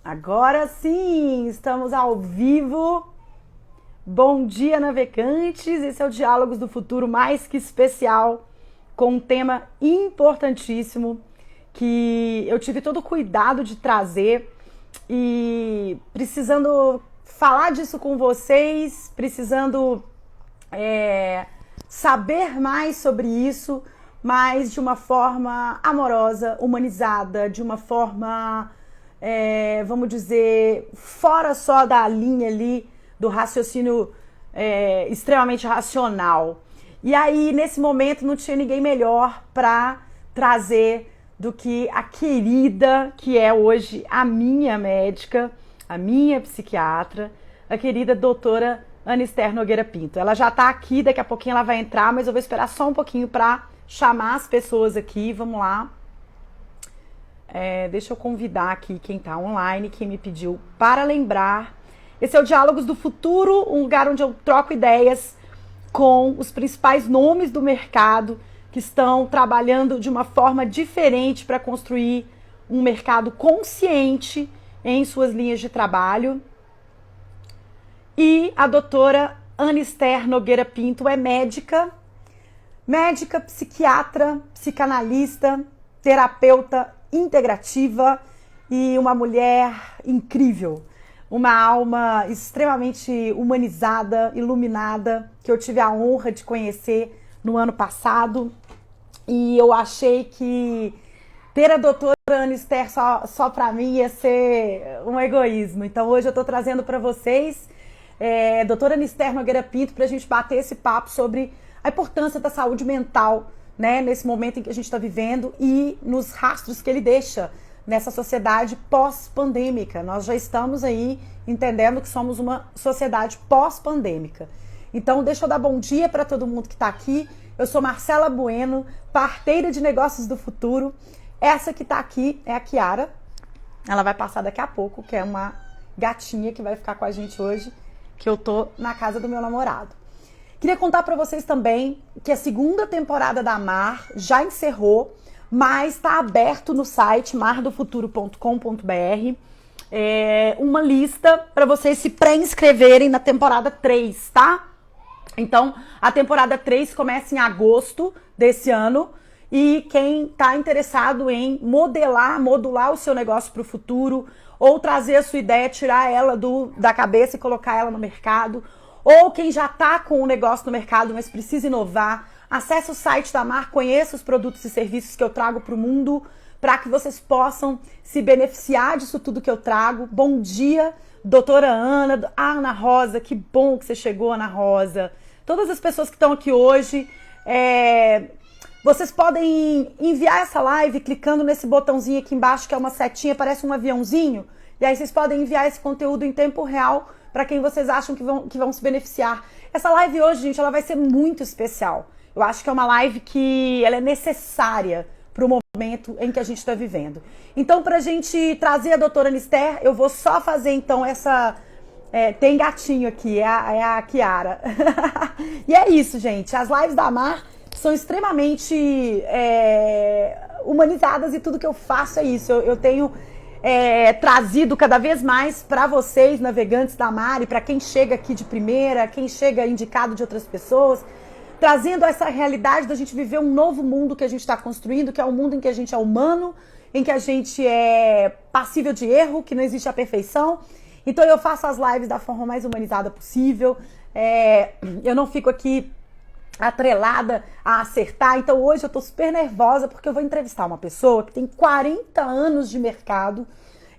Agora sim, estamos ao vivo. Bom dia, navegantes. Esse é o Diálogos do Futuro mais que especial, com um tema importantíssimo que eu tive todo o cuidado de trazer e precisando falar disso com vocês, precisando saber mais sobre isso, mas de uma forma amorosa, humanizada, de uma forma, vamos dizer, fora só da linha ali do raciocínio extremamente racional. E aí, nesse momento, não tinha ninguém melhor para trazer do que a querida, que é hoje a minha médica, a minha psiquiatra, a querida doutora Anister Nogueira Pinto. Ela já está aqui, daqui a pouquinho ela vai entrar, mas eu vou esperar só um pouquinho para chamar as pessoas aqui. Vamos lá. Deixa eu convidar aqui quem está online, quem me pediu para lembrar. Esse é o Diálogos do Futuro, um lugar onde eu troco ideias com os principais nomes do mercado que estão trabalhando de uma forma diferente para construir um mercado consciente em suas linhas de trabalho. E a doutora Anister Nogueira Pinto é médica, psiquiatra, psicanalista, terapeuta integrativa e uma mulher incrível. Uma alma extremamente humanizada, iluminada, que eu tive a honra de conhecer no ano passado. E eu achei que ter a doutora Anister só para mim ia ser um egoísmo. Então hoje eu estou trazendo para vocês doutora Anister Nogueira Pinto para a gente bater esse papo sobre a importância da saúde mental, né, nesse momento em que a gente está vivendo e nos rastros que ele deixa nessa sociedade pós-pandêmica. Nós já estamos aí entendendo que somos uma sociedade pós-pandêmica. Então, deixa eu dar bom dia para todo mundo que está aqui. Eu sou Marcela Bueno, parteira de negócios do futuro. Essa que está aqui é a Kiara. Ela vai passar daqui a pouco, que é uma gatinha que vai ficar com a gente hoje, que eu tô na casa do meu namorado. Queria contar para vocês também que a segunda temporada da Mar já encerrou, mas está aberto no site mardofuturo.com.br uma lista para vocês se pré-inscreverem na temporada 3, tá? Então, a temporada 3 começa em agosto desse ano e quem está interessado em modular o seu negócio para o futuro ou trazer a sua ideia, tirar ela da cabeça e colocar ela no mercado, ou quem já está com o negócio no mercado, mas precisa inovar, acesse o site da Mar, conheça os produtos e serviços que eu trago para o mundo, para que vocês possam se beneficiar disso tudo que eu trago. Bom dia, doutora Ana, Ana Rosa, que bom que você chegou, Ana Rosa. Todas as pessoas que estão aqui hoje, vocês podem enviar essa live clicando nesse botãozinho aqui embaixo, que é uma setinha, parece um aviãozinho, e aí vocês podem enviar esse conteúdo em tempo real para quem vocês acham que vão se beneficiar. Essa live hoje, gente, ela vai ser muito especial. Eu acho que é uma live que ela é necessária para o momento em que a gente está vivendo. Então, para a gente trazer a doutora Anister, eu vou só fazer então essa... tem gatinho aqui, é a Kiara. E é isso, gente. As lives da Mar são extremamente humanizadas e tudo que eu faço é isso. Eu tenho trazido cada vez mais para vocês, navegantes da Mar, e para quem chega aqui de primeira, quem chega indicado de outras pessoas, trazendo essa realidade da gente viver um novo mundo que a gente está construindo, que é um mundo em que a gente é humano, em que a gente é passível de erro, que não existe a perfeição. Então eu faço as lives da forma mais humanizada possível, eu não fico aqui atrelada a acertar. Então hoje eu tô super nervosa porque eu vou entrevistar uma pessoa que tem 40 anos de mercado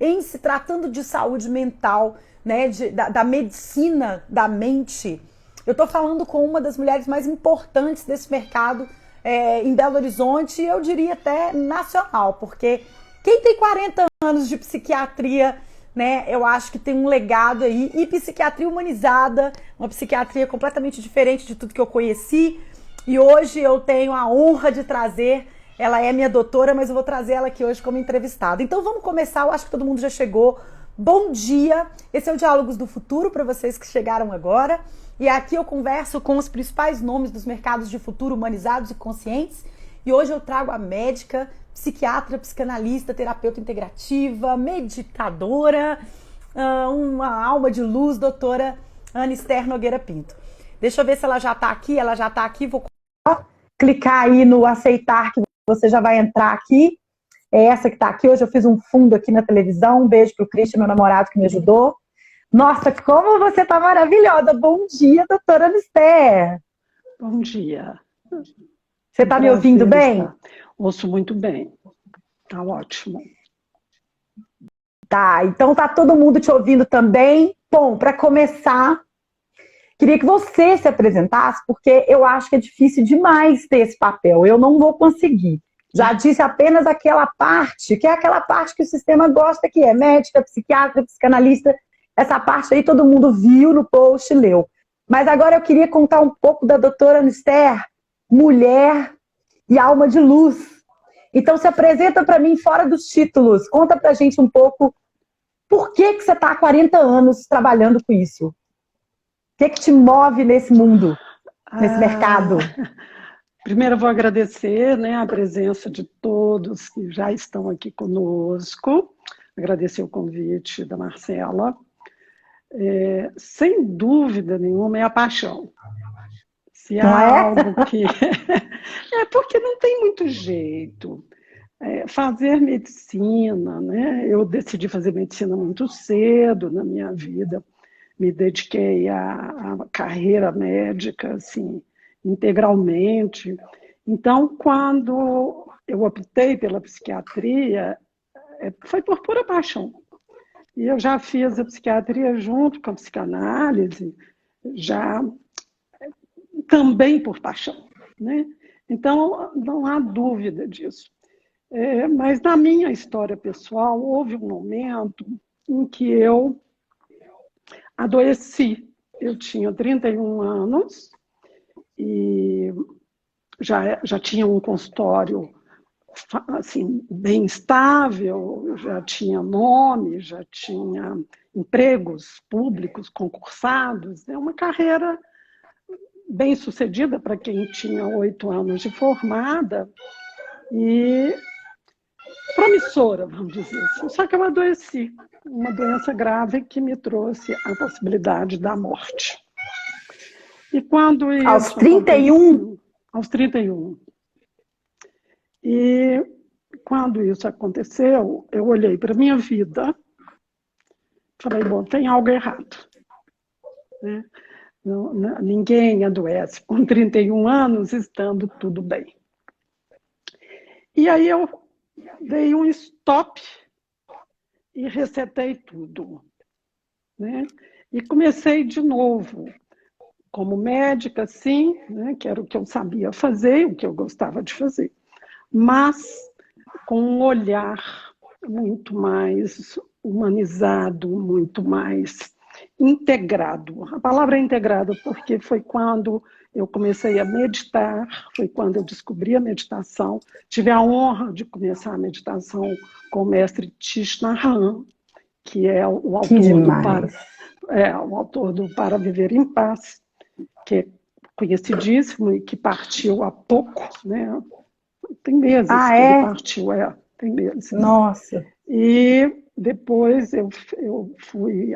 em se tratando de saúde mental, né, da medicina da mente. Eu tô falando com uma das mulheres mais importantes desse mercado em Belo Horizonte, e eu diria até nacional, porque quem tem 40 anos de psiquiatria, né, eu acho que tem um legado aí, e psiquiatria humanizada, uma psiquiatria completamente diferente de tudo que eu conheci, e hoje eu tenho a honra de trazer, ela é minha doutora, mas eu vou trazer ela aqui hoje como entrevistada. Então vamos começar, eu acho que todo mundo já chegou. Bom dia, esse é o Diálogos do Futuro para vocês que chegaram agora, e aqui eu converso com os principais nomes dos mercados de futuro humanizados e conscientes, e hoje eu trago a médica, psiquiatra, psicanalista, terapeuta integrativa, meditadora, uma alma de luz, doutora Ana Esther Nogueira Pinto. Deixa eu ver se ela já está aqui. Ela já está aqui. Vou clicar aí no aceitar que você já vai entrar aqui. É essa que está aqui. Hoje eu fiz um fundo aqui na televisão. Um beijo para o Christian, meu namorado, que me ajudou. Nossa, como você está maravilhosa. Bom dia, doutora Ana Esther. Bom dia. Você está me ouvindo bem? Estar. Ouço muito bem. Tá ótimo. Tá, então tá todo mundo te ouvindo também. Bom, para começar, queria que você se apresentasse, porque eu acho que é difícil demais ter esse papel. Eu não vou conseguir. Já disse apenas aquela parte, que é aquela parte que o sistema gosta, que é médica, psiquiatra, psicanalista. Essa parte aí todo mundo viu no post e leu. Mas agora eu queria contar um pouco da doutora Ana Esther, mulher e alma de luz. Então se apresenta para mim fora dos títulos. Conta pra gente um pouco por que você está há 40 anos trabalhando com isso. O que te move nesse mundo, nesse mercado? Primeiro eu vou agradecer, né, a presença de todos que já estão aqui conosco. Agradecer o convite da Marcela. Sem dúvida nenhuma, é a paixão. Se há algo que... porque não tem muito jeito. Fazer medicina, né? Eu decidi fazer medicina muito cedo na minha vida. Me dediquei à carreira médica, assim, integralmente. Então, quando eu optei pela psiquiatria, foi por pura paixão. E eu já fiz a psiquiatria junto com a psicanálise, já também por paixão, né? Então, não há dúvida disso. Mas na minha história pessoal, houve um momento em que eu adoeci. Eu tinha 31 anos e já tinha um consultório assim, bem estável, já tinha nome, já tinha empregos públicos concursados, uma carreira bem sucedida para quem tinha 8 anos de formada e promissora, vamos dizer assim. Só que eu adoeci, uma doença grave que me trouxe a possibilidade da morte. E quando isso aos 31? Aos 31. E quando isso aconteceu, eu olhei para a minha vida, falei, bom, tem algo errado. Né? Ninguém adoece com 31 anos estando tudo bem. E aí eu dei um stop e resetei tudo. Né? E comecei de novo, como médica, sim, né? Que era o que eu sabia fazer, o que eu gostava de fazer. Mas com um olhar muito mais humanizado, muito mais integrado. A palavra é integrado porque foi quando eu comecei a meditar, foi quando eu descobri a meditação. Tive a honra de começar a meditação com o mestre Thich Nhat Hanh, que é o autor do Para Viver em Paz, que é conhecidíssimo e que partiu há pouco, né? Tem meses que ele partiu, tem meses. Nossa! E depois eu fui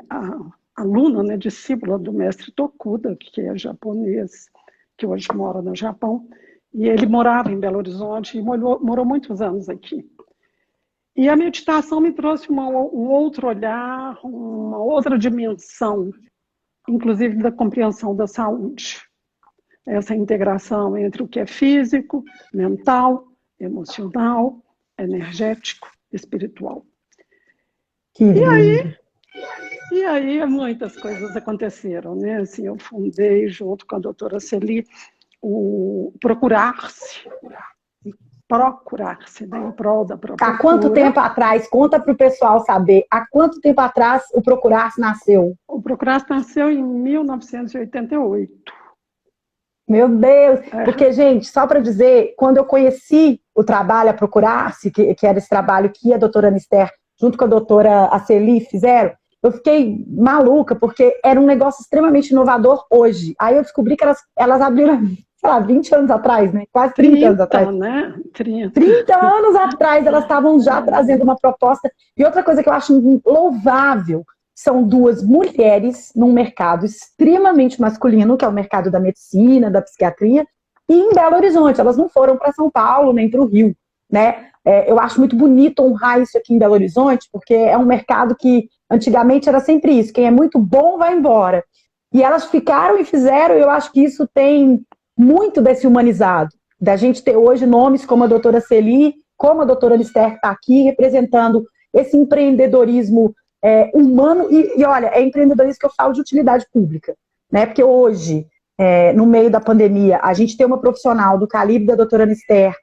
aluna, né, discípula do mestre Tokuda, que é japonês, que hoje mora no Japão, e ele morava em Belo Horizonte e morou muitos anos aqui. E a meditação me trouxe um outro olhar, uma outra dimensão, inclusive da compreensão da saúde. Essa integração entre o que é físico, mental, emocional, energético, espiritual. E aí muitas coisas aconteceram, né? Assim, eu fundei, junto com a doutora Celi, o Procurar-se, né? Em prol da própria Há quanto tempo atrás? Conta para o pessoal saber. Há quanto tempo atrás o Procurar-se nasceu? O Procurar-se nasceu em 1988. Meu Deus! Porque, gente, só para dizer, quando eu conheci o trabalho A Procurar-se, que era esse trabalho que a doutora Ana Esther, junto com a doutora Aceli, fizeram, eu fiquei maluca, porque era um negócio extremamente inovador hoje. Aí eu descobri que elas abriram sei lá, 20 anos atrás, né? Quase 30 anos atrás. Né? 30 anos atrás elas estavam já trazendo uma proposta. E outra coisa que eu acho louvável são duas mulheres num mercado extremamente masculino, que é o mercado da medicina, da psiquiatria, e em Belo Horizonte. Elas não foram para São Paulo nem para o Rio, né? Eu acho muito bonito honrar isso aqui em Belo Horizonte, porque é um mercado que antigamente era sempre isso: quem é muito bom vai embora. E elas ficaram e fizeram, e eu acho que isso tem muito desse humanizado, da gente ter hoje nomes como a doutora Celi, como a doutora Lister, que está aqui representando esse empreendedorismo humano, e olha, é empreendedorismo que eu falo de utilidade pública, né? Porque hoje, no meio da pandemia, a gente tem uma profissional do calibre da doutora Lister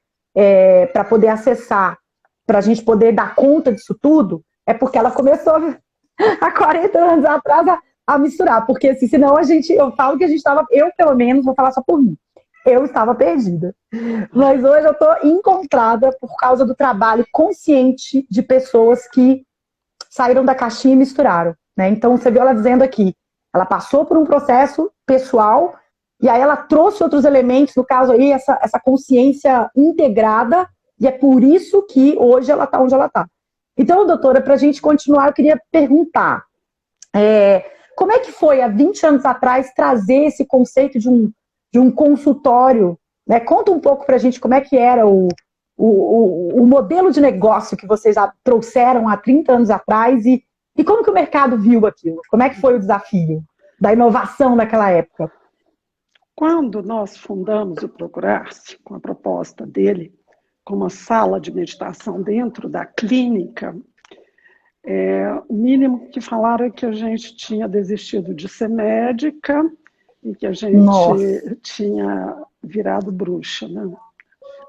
para poder acessar, para a gente poder dar conta disso tudo, é porque ela começou há 40 anos atrás a misturar, porque assim, senão eu falo que a gente estava, eu pelo menos, vou falar só por mim, eu estava perdida. Mas hoje eu estou encontrada por causa do trabalho consciente de pessoas que saíram da caixinha e misturaram, né? Então você viu ela dizendo aqui, ela passou por um processo pessoal e aí ela trouxe outros elementos, no caso aí essa consciência integrada, e é por isso que hoje ela está onde ela está. Então, doutora, para a gente continuar, eu queria perguntar, como é que foi, há 20 anos atrás, trazer esse conceito de um consultório, né? Conta um pouco para a gente como é que era o modelo de negócio que vocês trouxeram há 30 anos atrás e como que o mercado viu aquilo? Como é que foi o desafio da inovação naquela época? Quando nós fundamos o Procurar-se, com a proposta dele, com uma sala de meditação dentro da clínica, o mínimo que falaram é que a gente tinha desistido de ser médica e que a gente tinha virado bruxa, né?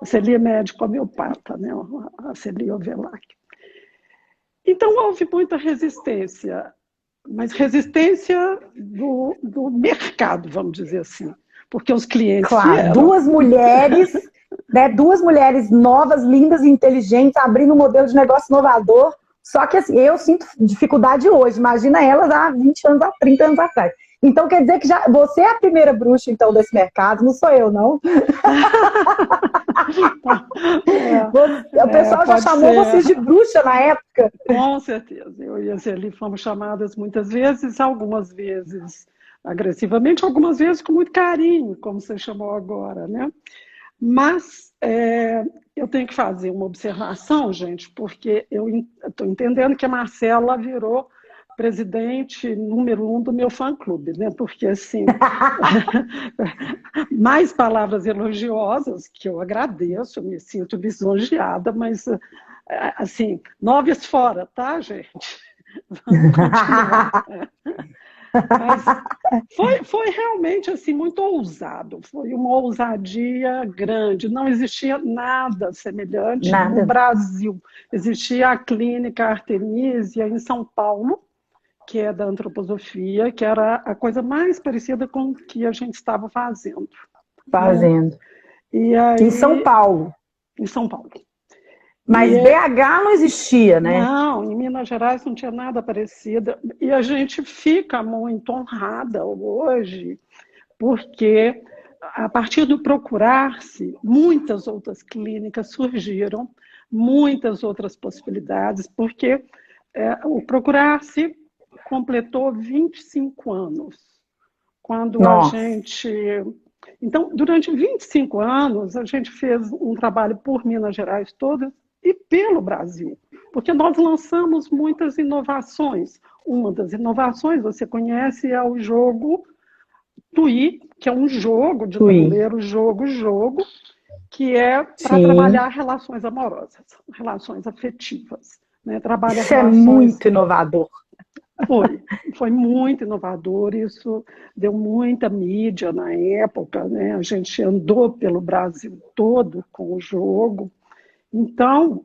A Celi é médica homeopata, né? A Celi Ovelac. Então houve muita resistência, mas resistência do mercado, vamos dizer assim, porque os clientes vieram. Duas mulheres, né? Duas mulheres novas, lindas e inteligentes, abrindo um modelo de negócio inovador. Só que assim, eu sinto dificuldade hoje, imagina elas há 20 anos, há 30 anos atrás. Então quer dizer que você é a primeira bruxa então desse mercado, não sou eu, não? O pessoal já chamou vocês de bruxa na época. Com certeza, eu e a Celi fomos chamadas muitas vezes, algumas vezes agressivamente, algumas vezes com muito carinho, como você chamou agora, né? Mas eu tenho que fazer uma observação, gente, porque eu estou entendendo que a Marcela virou presidente número 1 do meu fã-clube, né? Porque, assim, mais palavras elogiosas, que eu agradeço, eu me sinto lisonjeada, mas, assim, noves fora, tá, gente? Vamos continuar. Mas foi realmente assim, muito ousado, foi uma ousadia grande, não existia nada semelhante no Brasil. Existia a clínica Artemisia em São Paulo, que é da antroposofia, que era a coisa mais parecida com o que a gente estava fazendo. E aí, em São Paulo. Em São Paulo. Mas BH não existia, né? Não, em Minas Gerais não tinha nada parecido. E a gente fica muito honrada hoje, porque a partir do Procurar-se, muitas outras clínicas surgiram, muitas outras possibilidades, porque o Procurar-se completou 25 anos. Quando a gente... Então, durante 25 anos, a gente fez um trabalho por Minas Gerais toda, e pelo Brasil, porque nós lançamos muitas inovações. Uma das inovações, você conhece, é o jogo Tui, que é um jogo de tabuleiro, jogo, que é para trabalhar relações amorosas, relações afetivas. Né? Isso é muito inovador. Foi muito inovador, isso deu muita mídia na época, né? A gente andou pelo Brasil todo com o jogo. Então,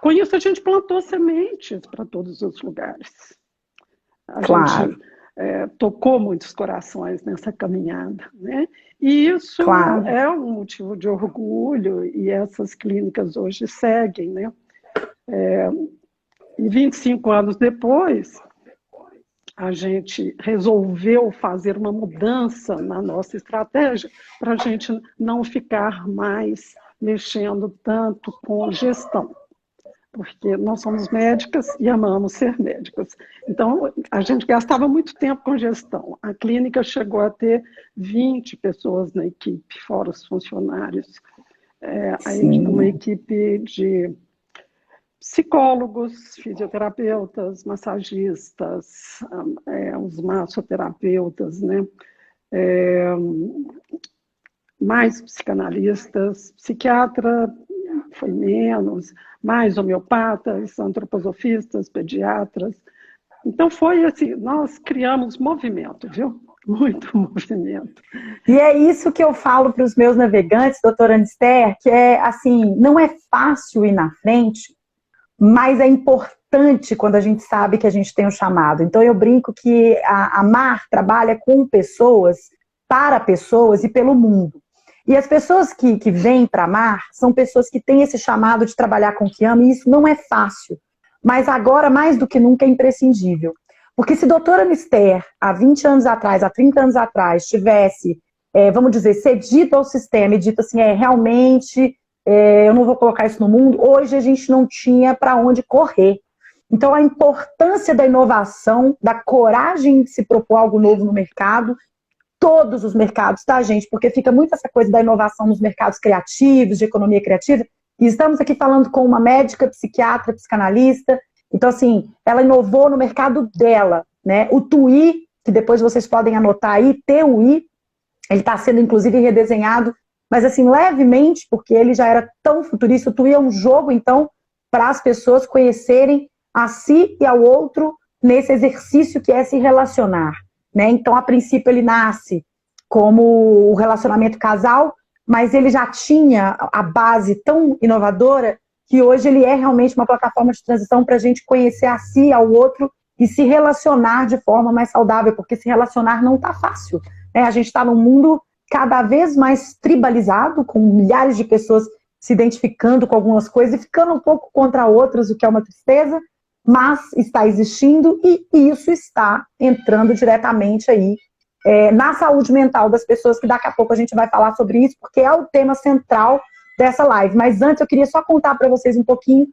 com isso a gente plantou sementes para todos os lugares. A gente tocou muitos corações nessa caminhada, né? E isso é um motivo de orgulho, e essas clínicas hoje seguem, né? E 25 anos depois, a gente resolveu fazer uma mudança na nossa estratégia para a gente não ficar mais mexendo tanto com gestão, porque nós somos médicas e amamos ser médicas. Então, a gente gastava muito tempo com gestão. A clínica chegou a ter 20 pessoas na equipe, fora os funcionários. Uma equipe de psicólogos, fisioterapeutas, massagistas, os massoterapeutas, né? Mais psicanalistas, psiquiatra foi menos, mais homeopatas, antroposofistas, pediatras. Então foi assim, nós criamos movimento, viu? Muito movimento. E é isso que eu falo para os meus navegantes, doutora Anister, que é assim, não é fácil ir na frente, mas é importante quando a gente sabe que a gente tem um chamado. Então eu brinco que a Mar trabalha com pessoas, para pessoas e pelo mundo. E as pessoas que vêm para a Mar são pessoas que têm esse chamado de trabalhar com o que ama, e isso não é fácil. Mas agora, mais do que nunca, é imprescindível. Porque se a doutora Anister, há 20 anos atrás, há 30 anos atrás, tivesse, vamos dizer, cedido ao sistema e dito assim, realmente, eu não vou colocar isso no mundo, hoje a gente não tinha para onde correr. Então, a importância da inovação, da coragem de se propor algo novo no mercado, todos os mercados, tá, gente? Porque fica muito essa coisa da inovação nos mercados criativos, de economia criativa, e estamos aqui falando com uma médica, psiquiatra, psicanalista. Então, assim, ela inovou no mercado dela, né? O TUI, que depois vocês podem anotar aí, TUI, ele está sendo, inclusive, redesenhado, mas, assim, levemente, porque ele já era tão futurista. O TUI é um jogo, então, para as pessoas conhecerem a si e ao outro nesse exercício que é se relacionar, né? Então, a princípio, ele nasce como o relacionamento casal, mas ele já tinha a base tão inovadora que hoje ele é realmente uma plataforma de transição para a gente conhecer a si, ao outro e se relacionar de forma mais saudável, porque se relacionar não está fácil, né? A gente está num mundo cada vez mais tribalizado, com milhares de pessoas se identificando com algumas coisas e ficando um pouco contra outras, o que é uma tristeza, mas está existindo e isso está entrando diretamente aí na saúde mental das pessoas, que daqui a pouco a gente vai falar sobre isso, porque é o tema central dessa live. Mas antes eu queria só contar para vocês um pouquinho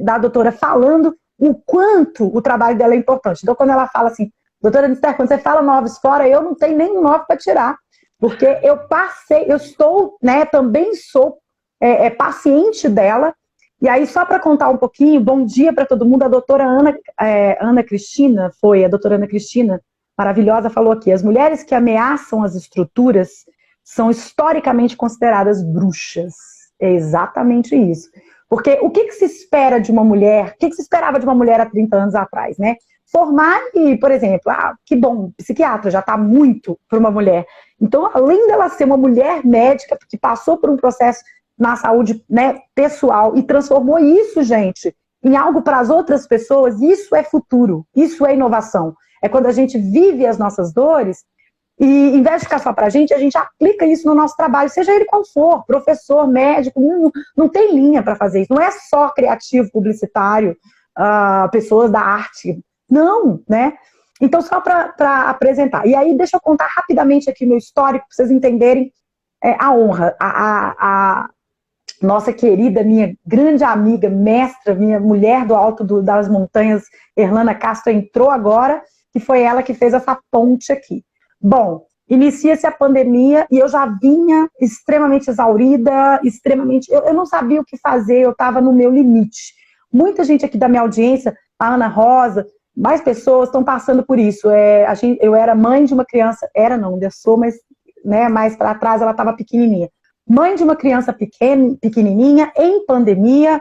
da doutora falando o quanto o trabalho dela é importante. Então, quando ela fala assim, doutora Anister, quando você fala 9 fora, eu não tenho nem 9 para tirar, porque eu estou, né, também sou paciente dela. E aí, só para contar um pouquinho, bom dia para todo mundo, a doutora Ana Cristina, a doutora Ana Cristina, maravilhosa, falou aqui, as mulheres que ameaçam as estruturas são historicamente consideradas bruxas. É exatamente isso. Porque o que se espera de uma mulher, o que se esperava de uma mulher há 30 anos atrás, né? Formar e, por exemplo, que bom, psiquiatra já está muito para uma mulher. Então, além dela ser uma mulher médica que passou por um processo na saúde, né, pessoal e transformou isso, gente, em algo para as outras pessoas, isso é futuro, isso é inovação. É quando a gente vive as nossas dores e, em vez de ficar só para a gente aplica isso no nosso trabalho, seja ele qual for, professor, médico, não tem linha para fazer isso. Não é só criativo, publicitário, pessoas da arte. Não, né? Então, só para apresentar. E aí, deixa eu contar rapidamente aqui meu histórico, para vocês entenderem a honra. A nossa querida, minha grande amiga, mestra, minha mulher do alto das montanhas, Erlana Castro, entrou agora, que foi ela que fez essa ponte aqui. Bom, inicia-se a pandemia e eu já vinha extremamente exaurida, eu não sabia o que fazer, eu estava no meu limite. Muita gente aqui da minha audiência, a Ana Rosa, mais pessoas estão passando por isso. Eu era mãe de uma criança, ainda sou, mas né, mais para trás ela estava pequenininha. Mãe de uma criança pequenininha, em pandemia,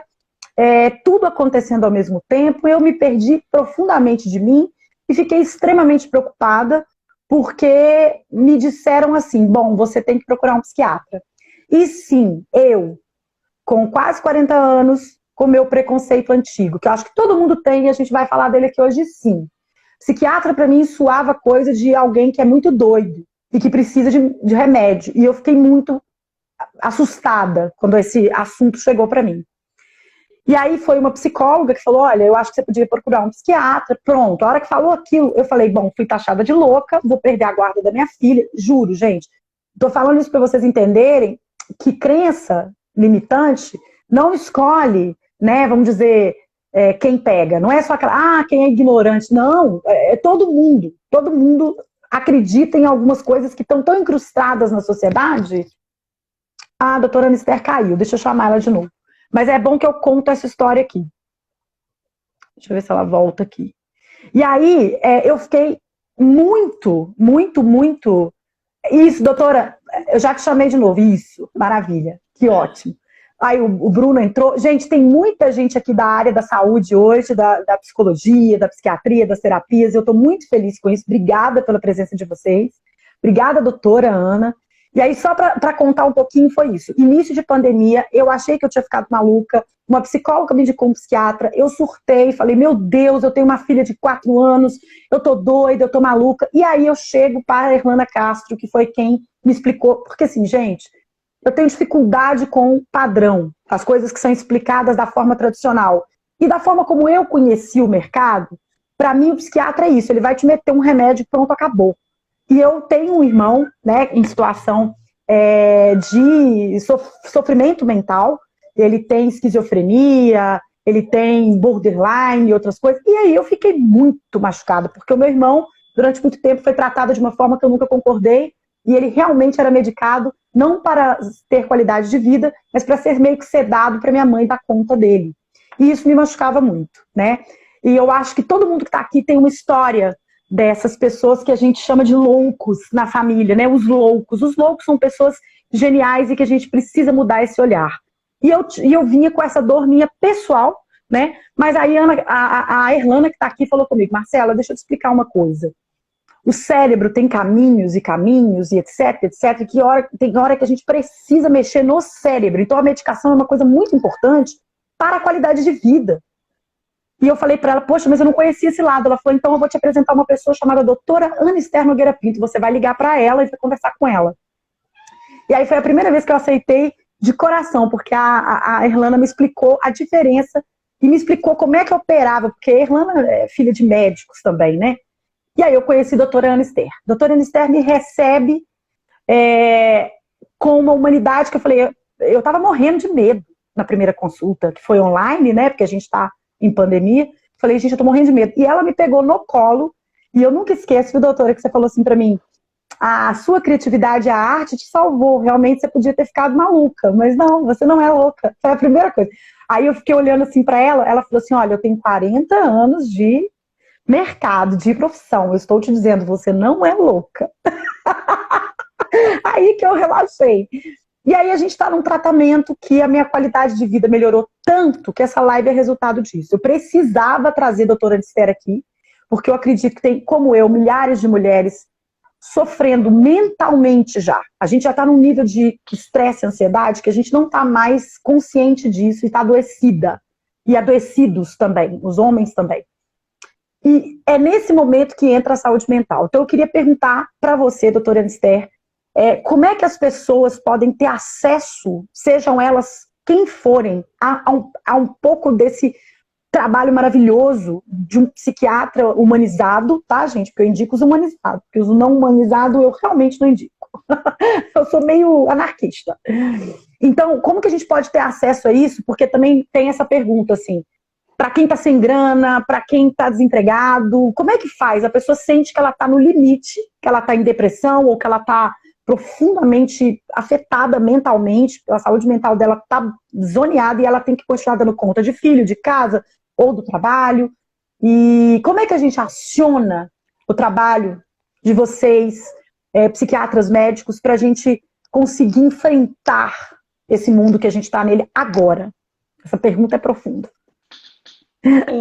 tudo acontecendo ao mesmo tempo, eu me perdi profundamente de mim e fiquei extremamente preocupada, porque me disseram assim, bom, você tem que procurar um psiquiatra. E sim, eu, com quase 40 anos, com meu preconceito antigo, que eu acho que todo mundo tem, e a gente vai falar dele aqui hoje, sim. Psiquiatra, para mim, soava coisa de alguém que é muito doido e que precisa de remédio. E eu fiquei muito assustada quando esse assunto chegou para mim. E aí foi uma psicóloga que falou, olha, eu acho que você podia procurar um psiquiatra. Pronto, a hora que falou aquilo, eu falei, bom, fui taxada de louca, vou perder a guarda da minha filha. Juro, gente. Tô falando isso para vocês entenderem que crença limitante não escolhe, né, vamos dizer, quem pega. Não é só aquela, quem é ignorante. Não, é todo mundo. Todo mundo acredita em algumas coisas que estão tão incrustadas na sociedade. A doutora Anister caiu, deixa eu chamar ela de novo. Mas é bom que eu conto essa história aqui. Deixa eu ver se ela volta aqui. E aí, eu fiquei muito, muito, muito... Isso, doutora, eu já te chamei de novo. Isso, maravilha, que ótimo. Aí o Bruno entrou. Gente, tem muita gente aqui da área da saúde hoje, da psicologia, da psiquiatria, das terapias. Eu estou muito feliz com isso. Obrigada pela presença de vocês. Obrigada, doutora Ana. E aí, só para contar um pouquinho, foi isso. Início de pandemia, eu achei que eu tinha ficado maluca. Uma psicóloga me indicou um psiquiatra. Eu surtei, falei, meu Deus, eu tenho uma filha de 4 anos, eu tô doida, eu tô maluca. E aí eu chego para a Erlana Castro, que foi quem me explicou. Porque assim, gente, eu tenho dificuldade com padrão, as coisas que são explicadas da forma tradicional. E da forma como eu conheci o mercado, para mim o psiquiatra é isso, ele vai te meter um remédio e pronto, acabou. E eu tenho um irmão, né, em situação de sofrimento mental, ele tem esquizofrenia, ele tem borderline e outras coisas, e aí eu fiquei muito machucada, porque o meu irmão, durante muito tempo, foi tratado de uma forma que eu nunca concordei, e ele realmente era medicado, não para ter qualidade de vida, mas para ser meio que sedado para minha mãe dar conta dele. E isso me machucava muito, né? E eu acho que todo mundo que está aqui tem uma história dessas pessoas que a gente chama de loucos na família, né? Os loucos. Os loucos são pessoas geniais e que a gente precisa mudar esse olhar. E eu vinha com essa dor minha pessoal, né? Mas aí a Erlana que está aqui falou comigo, Marcela, deixa eu te explicar uma coisa. O cérebro tem caminhos e caminhos e etc, etc, que tem hora que a gente precisa mexer no cérebro. Então a medicação é uma coisa muito importante para a qualidade de vida. E eu falei para ela, poxa, mas eu não conhecia esse lado. Ela falou, então eu vou te apresentar uma pessoa chamada doutora Anister Nogueira Pinto. Você vai ligar para ela e vai conversar com ela. E aí foi a primeira vez que eu aceitei de coração, porque a Erlana me explicou a diferença e me explicou como é que eu operava, porque a Erlana é filha de médicos também, né? E aí eu conheci a doutora Anister. A doutora Anister me recebe com uma humanidade que eu falei, eu estava morrendo de medo na primeira consulta, que foi online, né? Porque a gente está em pandemia. Falei, gente, eu tô morrendo de medo. E ela me pegou no colo, e eu nunca esqueço, viu, doutora, que você falou assim pra mim, a sua criatividade, a arte te salvou, realmente você podia ter ficado maluca, mas não, você não é louca. Foi a primeira coisa. Aí eu fiquei olhando assim pra ela, ela falou assim, olha, eu tenho 40 anos de mercado, de profissão, eu estou te dizendo, você não é louca. Aí que eu relaxei. E aí a gente está num tratamento que a minha qualidade de vida melhorou tanto que essa live é resultado disso. Eu precisava trazer a doutora Anister aqui, porque eu acredito que tem, como eu, milhares de mulheres sofrendo mentalmente já. A gente já está num nível de estresse e ansiedade que a gente não está mais consciente disso e está adoecida. E adoecidos também, os homens também. E é nesse momento que entra a saúde mental. Então eu queria perguntar para você, doutora Anister, como é que as pessoas podem ter acesso, sejam elas quem forem, a um pouco desse trabalho maravilhoso de um psiquiatra humanizado, tá, gente? Porque eu indico os humanizados, porque os não humanizados eu realmente não indico. Eu sou meio anarquista. Então, como que a gente pode ter acesso a isso? Porque também tem essa pergunta, assim, para quem está sem grana, para quem está desempregado, como é que faz? A pessoa sente que ela está no limite, que ela está em depressão ou que ela está profundamente afetada mentalmente, a saúde mental dela está zoneada e ela tem que continuar dando conta de filho, de casa ou do trabalho. E como é que a gente aciona o trabalho de vocês, psiquiatras médicos, para a gente conseguir enfrentar esse mundo que a gente está nele agora? Essa pergunta é profunda.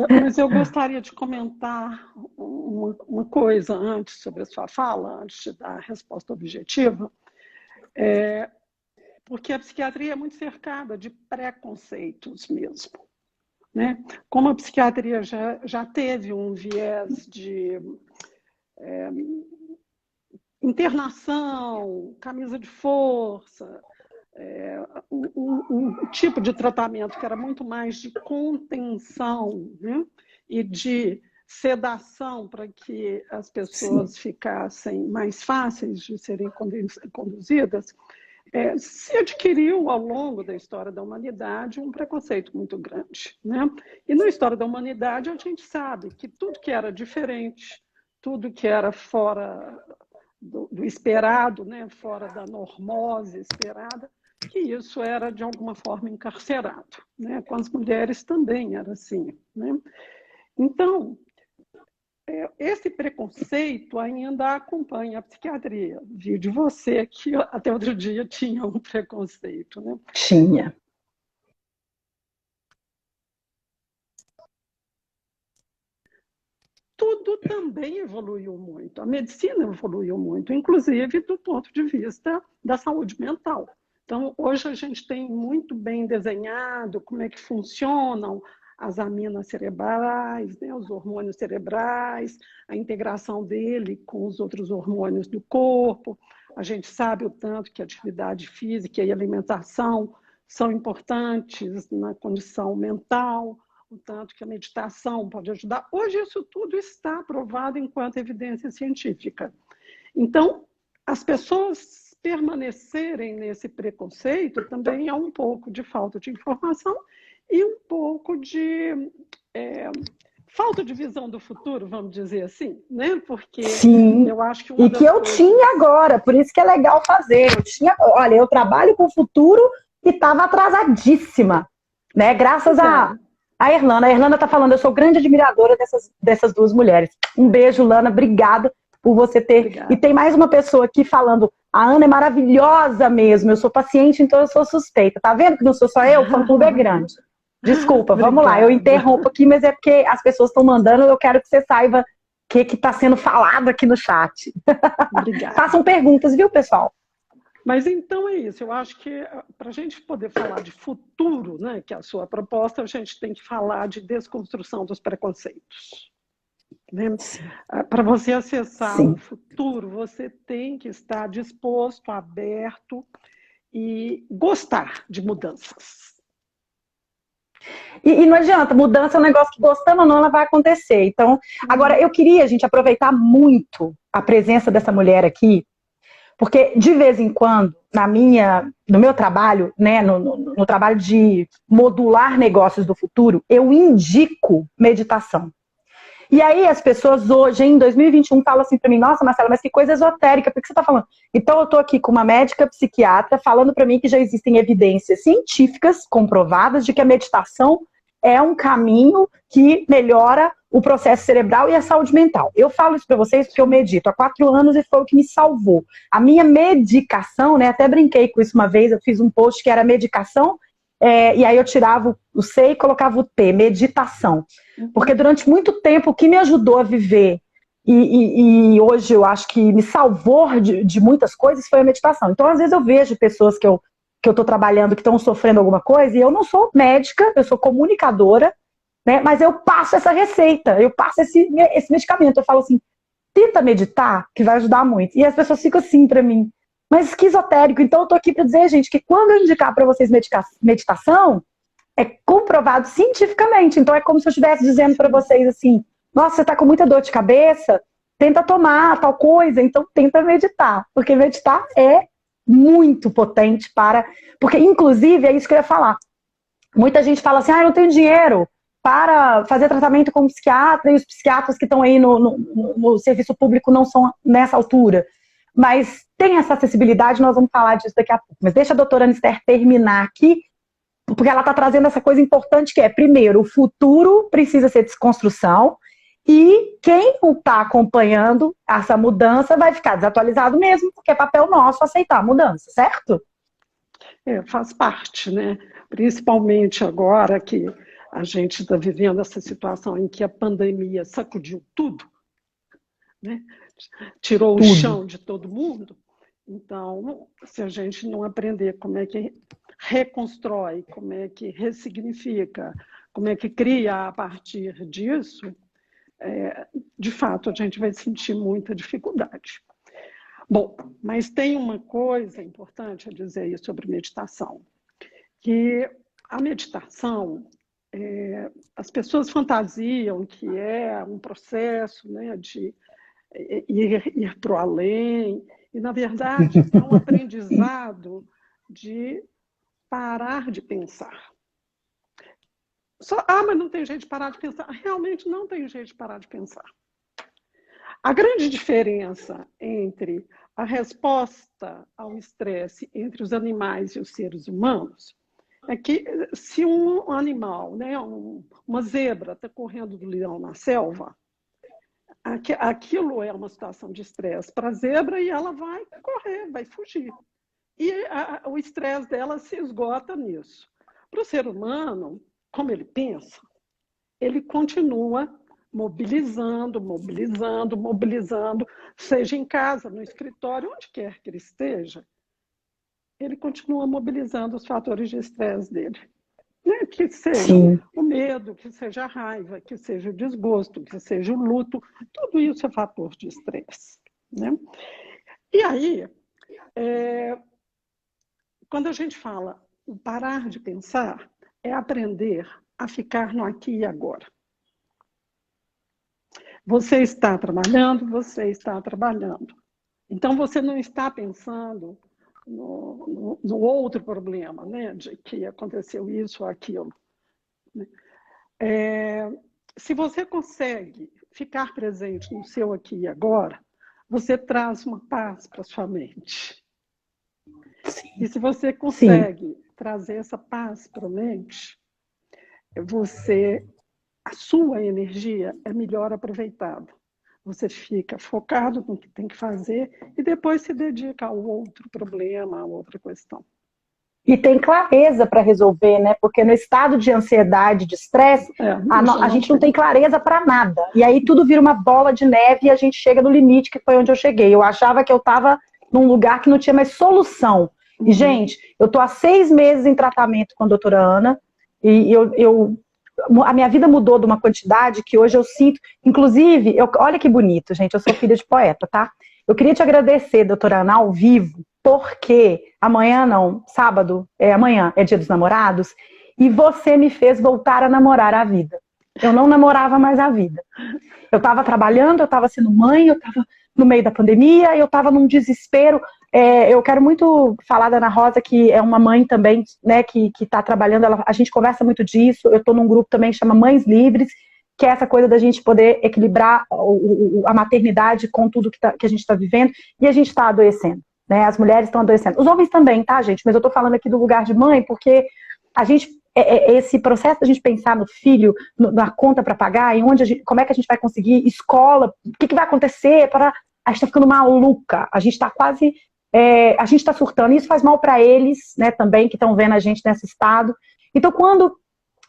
Mas eu gostaria de comentar uma coisa antes sobre a sua fala, antes de dar a resposta objetiva, porque a psiquiatria é muito cercada de preconceitos mesmo, né? Como a psiquiatria já teve um viés de internação, camisa de força, um tipo de tratamento que era muito mais de contenção, né? E de sedação para que as pessoas ficassem mais fáceis de serem conduzidas, se adquiriu ao longo da história da humanidade um preconceito muito grande, né? E na história da humanidade a gente sabe que tudo que era diferente, tudo que era fora do esperado, né? Fora da normose esperada, que isso era de alguma forma encarcerado, né? Com as mulheres também era assim, né? Então, esse preconceito ainda acompanha a psiquiatria. Vi de você que até outro dia tinha um preconceito, né? Tinha. Tudo também evoluiu muito. A medicina evoluiu muito, inclusive do ponto de vista da saúde mental. Então, hoje a gente tem muito bem desenhado como é que funcionam as aminas cerebrais, né, os hormônios cerebrais, a integração dele com os outros hormônios do corpo. A gente sabe o tanto que a atividade física e alimentação são importantes na condição mental, o tanto que a meditação pode ajudar. Hoje isso tudo está aprovado enquanto evidência científica. Então, as pessoas permanecerem nesse preconceito também é um pouco de falta de informação e um pouco de falta de visão do futuro, vamos dizer assim, né? Porque Sim. eu acho que E que eu tinha agora, por isso que é legal fazer. Olha, eu trabalho com o futuro e estava atrasadíssima, né? Graças a Erlana. A Erlana está falando, eu sou grande admiradora dessas duas mulheres. Um beijo, Lana, obrigada por você ter. Obrigada. E tem mais uma pessoa aqui falando, a Ana é maravilhosa mesmo, eu sou paciente, então eu sou suspeita. Tá vendo que não sou só eu? O fã-clube é grande. Desculpa, vamos lá, eu interrompo aqui, mas é porque as pessoas estão mandando, eu quero que você saiba o que está sendo falado aqui no chat. Obrigada. Façam perguntas, viu, pessoal? Mas então é isso, eu acho que para a gente poder falar de futuro, né, que é a sua proposta, a gente tem que falar de desconstrução dos preconceitos. Né? Para você acessar o futuro, você tem que estar disposto, aberto e gostar de mudanças. E não adianta, mudança é um negócio que gostando ou não, ela vai acontecer. Então, agora eu queria, gente, aproveitar muito a presença dessa mulher aqui, porque de vez em quando, no meu trabalho, né, no trabalho de modular negócios do futuro, eu indico meditação. E aí as pessoas hoje, em 2021, falam assim para mim, nossa, Marcela, mas que coisa esotérica, por que você está falando? Então eu estou aqui com uma médica psiquiatra falando para mim que já existem evidências científicas comprovadas de que a meditação é um caminho que melhora o processo cerebral e a saúde mental. Eu falo isso para vocês porque eu medito há 4 anos e foi o que me salvou. A minha medicação, né, até brinquei com isso uma vez, eu fiz um post que era medicação, e aí eu tirava o C e colocava o T, meditação. Porque durante muito tempo o que me ajudou a viver e hoje eu acho que me salvou de muitas coisas foi a meditação. Então, às vezes eu vejo pessoas que eu estou trabalhando que estão sofrendo alguma coisa e eu não sou médica, eu sou comunicadora, né? Mas eu passo essa receita, eu passo esse medicamento. Eu falo assim, tenta meditar, que vai ajudar muito. E as pessoas ficam assim para mim, mas esquizotérico. Então eu tô aqui para dizer, gente, que quando eu indicar para vocês meditação, é comprovado cientificamente. Então é como se eu estivesse dizendo para vocês assim, nossa, você tá com muita dor de cabeça, tenta tomar tal coisa, então tenta meditar. Porque meditar é muito potente porque inclusive é isso que eu ia falar. Muita gente fala assim, eu não tenho dinheiro para fazer tratamento com psiquiatra e os psiquiatras que estão aí no serviço público não são nessa altura. Mas tem essa acessibilidade, nós vamos falar disso daqui a pouco. Mas deixa a doutora Anister terminar aqui, porque ela está trazendo essa coisa importante que é, primeiro, o futuro precisa ser desconstrução e quem não está acompanhando essa mudança vai ficar desatualizado mesmo, porque é papel nosso aceitar a mudança, certo? Faz parte, né? Principalmente agora que a gente está vivendo essa situação em que a pandemia sacudiu tudo, né? Tirou o chão de todo mundo. Então, se a gente não aprender como é que reconstrói, como é que ressignifica, como é que cria a partir disso, de fato, a gente vai sentir muita dificuldade. Bom, mas tem uma coisa importante a dizer aí sobre meditação, que a meditação, as pessoas fantasiam que é um processo, né, de ir para o além, e, na verdade, é um aprendizado de parar de pensar. Mas não tem jeito de parar de pensar. Realmente não tem jeito de parar de pensar. A grande diferença entre a resposta ao estresse entre os animais e os seres humanos é que se um animal, né, uma zebra está correndo do leão na selva, aquilo é uma situação de estresse para a zebra e ela vai correr, vai fugir. E o estresse dela se esgota nisso. Para o ser humano, como ele pensa, ele continua mobilizando, mobilizando, mobilizando, seja em casa, no escritório, onde quer que ele esteja, ele continua mobilizando os fatores de estresse dele. Né? Que seja Sim. o medo, que seja a raiva, que seja o desgosto, que seja o luto, tudo isso é fator de estresse. Né? E aí, quando a gente fala o parar de pensar, é aprender a ficar no aqui e agora. Você está trabalhando, você está trabalhando. Então, você não está pensando no outro problema, né? De que aconteceu isso ou aquilo. Se você consegue ficar presente no seu aqui e agora, você traz uma paz para sua mente. Sim. E se você consegue trazer essa paz para a mente, a sua energia é melhor aproveitada. Você fica focado no que tem que fazer e depois se dedica ao outro problema, a outra questão. E tem clareza para resolver, né? Porque no estado de ansiedade, de estresse, a gente não tem clareza para nada. E aí tudo vira uma bola de neve e a gente chega no limite, que foi onde eu cheguei. Eu achava que eu estava num lugar que não tinha mais solução. E, gente, eu estou há 6 meses em tratamento com a doutora Ana e a minha vida mudou de uma quantidade que hoje eu sinto. Inclusive, olha que bonito, gente, eu sou filha de poeta, tá? Eu queria te agradecer, doutora Ana, ao vivo, porque sábado, amanhã é Dia dos Namorados, e você me fez voltar a namorar a vida. Eu não namorava mais a vida. Eu estava trabalhando, eu estava sendo mãe, eu estava no meio da pandemia, eu estava num desespero. Eu quero muito falar da Ana Rosa, que é uma mãe também, né, que está trabalhando, a gente conversa muito disso. Eu estou num grupo também que chama Mães Livres, que é essa coisa da gente poder equilibrar a maternidade com tudo que a gente está vivendo, e a gente está adoecendo, né? As mulheres estão adoecendo. Os homens também, tá, gente? Mas eu estou falando aqui do lugar de mãe, porque a gente, esse processo da gente pensar no filho, na conta para pagar, como é que a gente vai conseguir escola, o que vai acontecer, a gente está ficando maluca, a gente está quase... a gente está surtando, e isso faz mal para eles, né, também, que estão vendo a gente nesse estado. Então, quando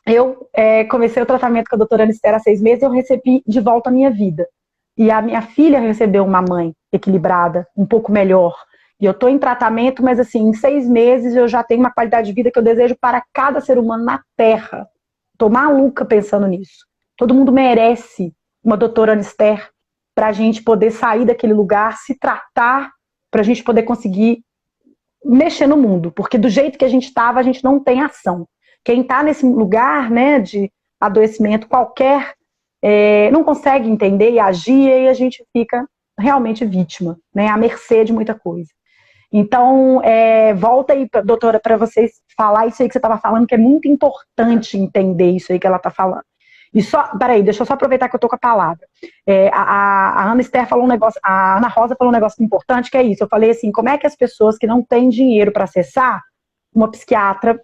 eu comecei o tratamento com a doutora Ana Esther há 6 meses, eu recebi de volta a minha vida. E a minha filha recebeu uma mãe equilibrada, um pouco melhor. E eu estou em tratamento, mas assim, em 6 meses eu já tenho uma qualidade de vida que eu desejo para cada ser humano na Terra. Estou maluca pensando nisso. Todo mundo merece uma doutora Ana Esther para a gente poder sair daquele lugar, se tratar, para a gente poder conseguir mexer no mundo. Porque do jeito que a gente estava, a gente não tem ação. Quem está nesse lugar, né, de adoecimento qualquer, não consegue entender e agir, e a gente fica realmente vítima, né, à mercê de muita coisa. Então, volta aí, doutora, para vocês falar isso aí que você estava falando, que é muito importante entender isso aí que ela está falando. E peraí, deixa eu só aproveitar que eu tô com a palavra. A Ana Esther falou um negócio, a Ana Rosa falou um negócio importante, que é isso. Eu falei assim, como é que as pessoas que não têm dinheiro para acessar um psiquiatra,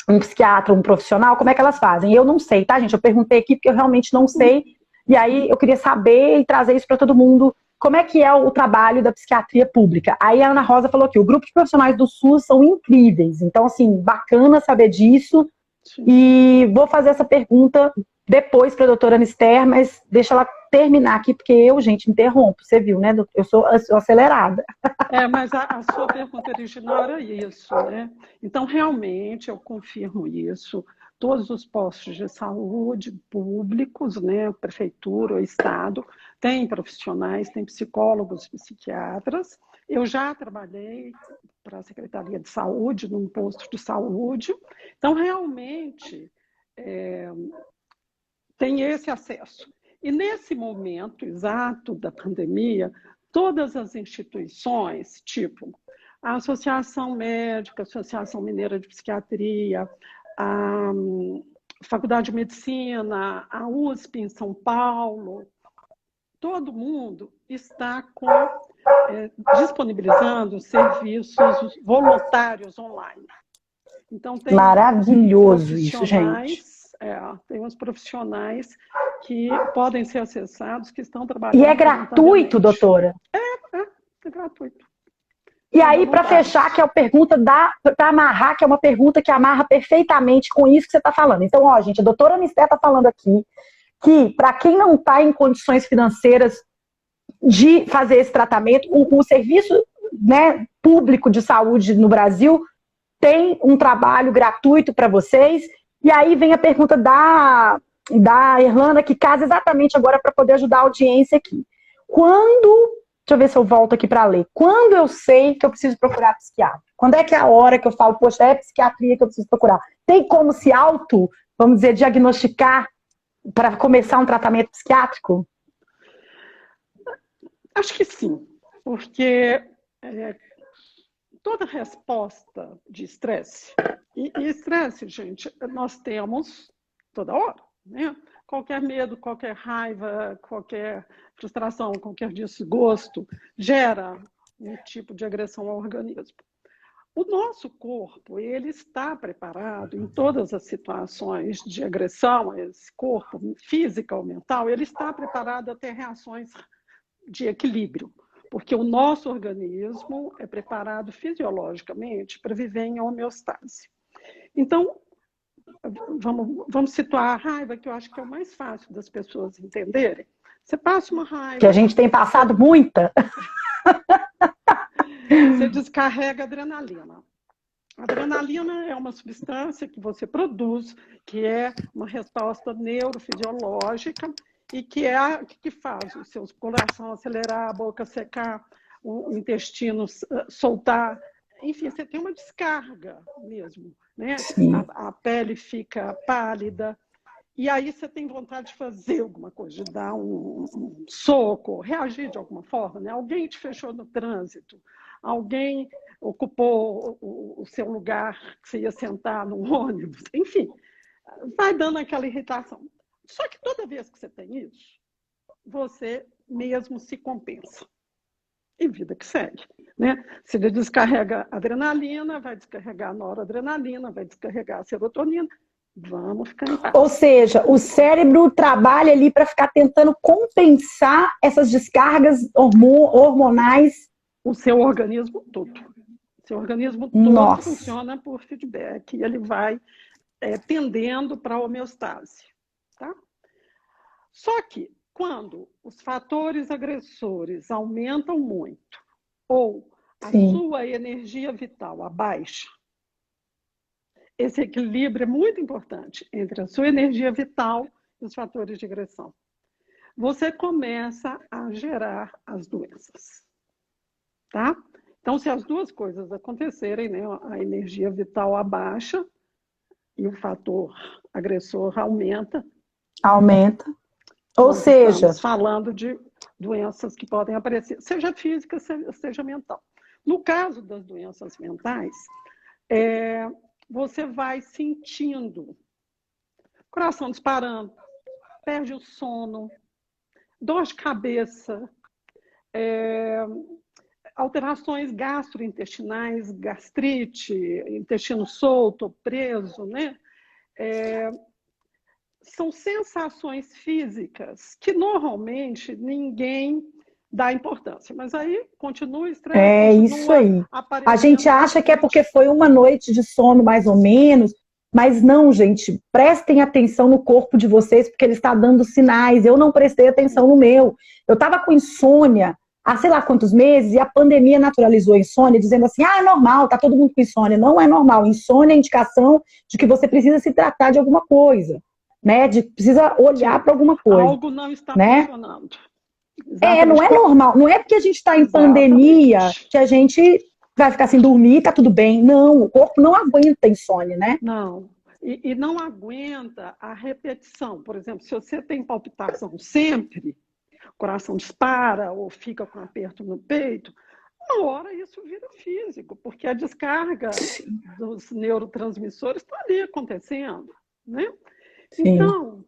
um profissional, como é que elas fazem? Eu não sei, tá, gente? Eu perguntei aqui porque eu realmente não sei, e aí eu queria saber e trazer isso para todo mundo. Como é que é o trabalho da psiquiatria pública? Aí a Ana Rosa falou que o grupo de profissionais do SUS são incríveis. Então, assim, bacana saber disso. Sim. E vou fazer essa pergunta depois para a doutora Ana Esther, mas deixa ela terminar aqui, porque eu, gente, interrompo. Você viu, né? Eu sou acelerada. Mas a sua pergunta original era isso, né? Então, realmente, eu confirmo isso. todos os postos de saúde públicos, né, prefeitura ou estado, tem profissionais, tem psicólogos, psiquiatras. Eu já trabalhei para a Secretaria de Saúde, num posto de saúde. Então, realmente, tem esse acesso. E nesse momento exato da pandemia, todas as instituições, tipo a Associação Médica, a Associação Mineira de Psiquiatria, a Faculdade de Medicina, a USP em São Paulo, todo mundo está disponibilizando serviços voluntários online. Então, tem maravilhoso isso, gente. Tem uns profissionais que podem ser acessados, que estão trabalhando. E é gratuito, doutora? É gratuito. E aí, para fechar, que é a pergunta para amarrar, que é uma pergunta que amarra perfeitamente com isso que você está falando. Então, ó, gente, a doutora Anisté está falando aqui que, para quem não está em condições financeiras de fazer esse tratamento, o serviço, né, público de saúde no Brasil tem um trabalho gratuito para vocês. E aí vem a pergunta da Irlanda, que casa exatamente agora para poder ajudar a audiência aqui. Deixa eu ver se eu volto aqui para ler. Quando eu sei que eu preciso procurar psiquiatra? Quando é que é a hora que eu falo, poxa, é psiquiatria que eu preciso procurar? Tem como se vamos dizer, diagnosticar para começar um tratamento psiquiátrico? Acho que sim, porque toda resposta de estresse, e estresse, gente, nós temos toda hora, né? Qualquer medo, qualquer raiva, qualquer frustração, qualquer desgosto gera um tipo de agressão ao organismo. O nosso corpo, ele está preparado em todas as situações de agressão, esse corpo física ou mental, ele está preparado a ter reações de equilíbrio, porque o nosso organismo é preparado fisiologicamente para viver em homeostase. Então, vamos situar a raiva, que eu acho que é o mais fácil das pessoas entenderem. Você passa uma raiva... Que a gente tem passado muita. Você descarrega adrenalina. A adrenalina é uma substância que você produz, que é uma resposta neurofisiológica e que é a que faz o seu coração acelerar, a boca secar, o intestino soltar. Enfim, você tem uma descarga mesmo, né? A pele fica pálida. E aí você tem vontade de fazer alguma coisa, de dar um soco, reagir de alguma forma, né? Alguém te fechou no trânsito, alguém ocupou o seu lugar que você ia sentar no ônibus, enfim, vai dando aquela irritação. Só que toda vez que você tem isso, você mesmo se compensa. E vida que segue, né? Você descarrega adrenalina, vai descarregar noradrenalina, vai descarregar a serotonina. Vamos ficar em paz. Ou seja, o cérebro trabalha ali para ficar tentando compensar essas descargas hormonais. O seu organismo todo. O seu organismo todo funciona por feedback e ele vai tendendo para a homeostase. Tá? Só que quando os fatores agressores aumentam muito ou a sua energia vital abaixa, esse equilíbrio é muito importante entre a sua energia vital e os fatores de agressão. Você começa a gerar as doenças. Tá? Então, se as duas coisas acontecerem, né, a energia vital abaixa e o fator agressor aumenta. Ou seja, estamos falando de doenças que podem aparecer, seja física, seja mental. No caso das doenças mentais, você vai sentindo coração disparando, perde o sono, dor de cabeça, alterações gastrointestinais, gastrite, intestino solto, preso, né? São sensações físicas que normalmente ninguém dá importância, mas aí continua o estresse. É isso aí. A gente acha que é porque foi uma noite de sono mais ou menos, mas não, gente, prestem atenção no corpo de vocês, porque ele está dando sinais. Eu não prestei atenção no meu. Eu estava com insônia há sei lá quantos meses, e a pandemia naturalizou a insônia, dizendo assim, é normal, tá todo mundo com insônia. Não é normal. Insônia é indicação de que você precisa se tratar de alguma coisa, né? Precisa olhar para alguma coisa, algo não está né? funcionando. Não Exatamente. é normal. Não é porque a gente está em pandemia Exatamente. que a gente vai ficar sem dormir, tá tudo bem. Não, o corpo não aguenta insônia, né? Não. E não aguenta a repetição. Por exemplo, se você tem palpitação sempre, o coração dispara ou fica com aperto no peito, uma hora isso vira físico, porque a descarga dos neurotransmissores está ali acontecendo, né? Sim. Então,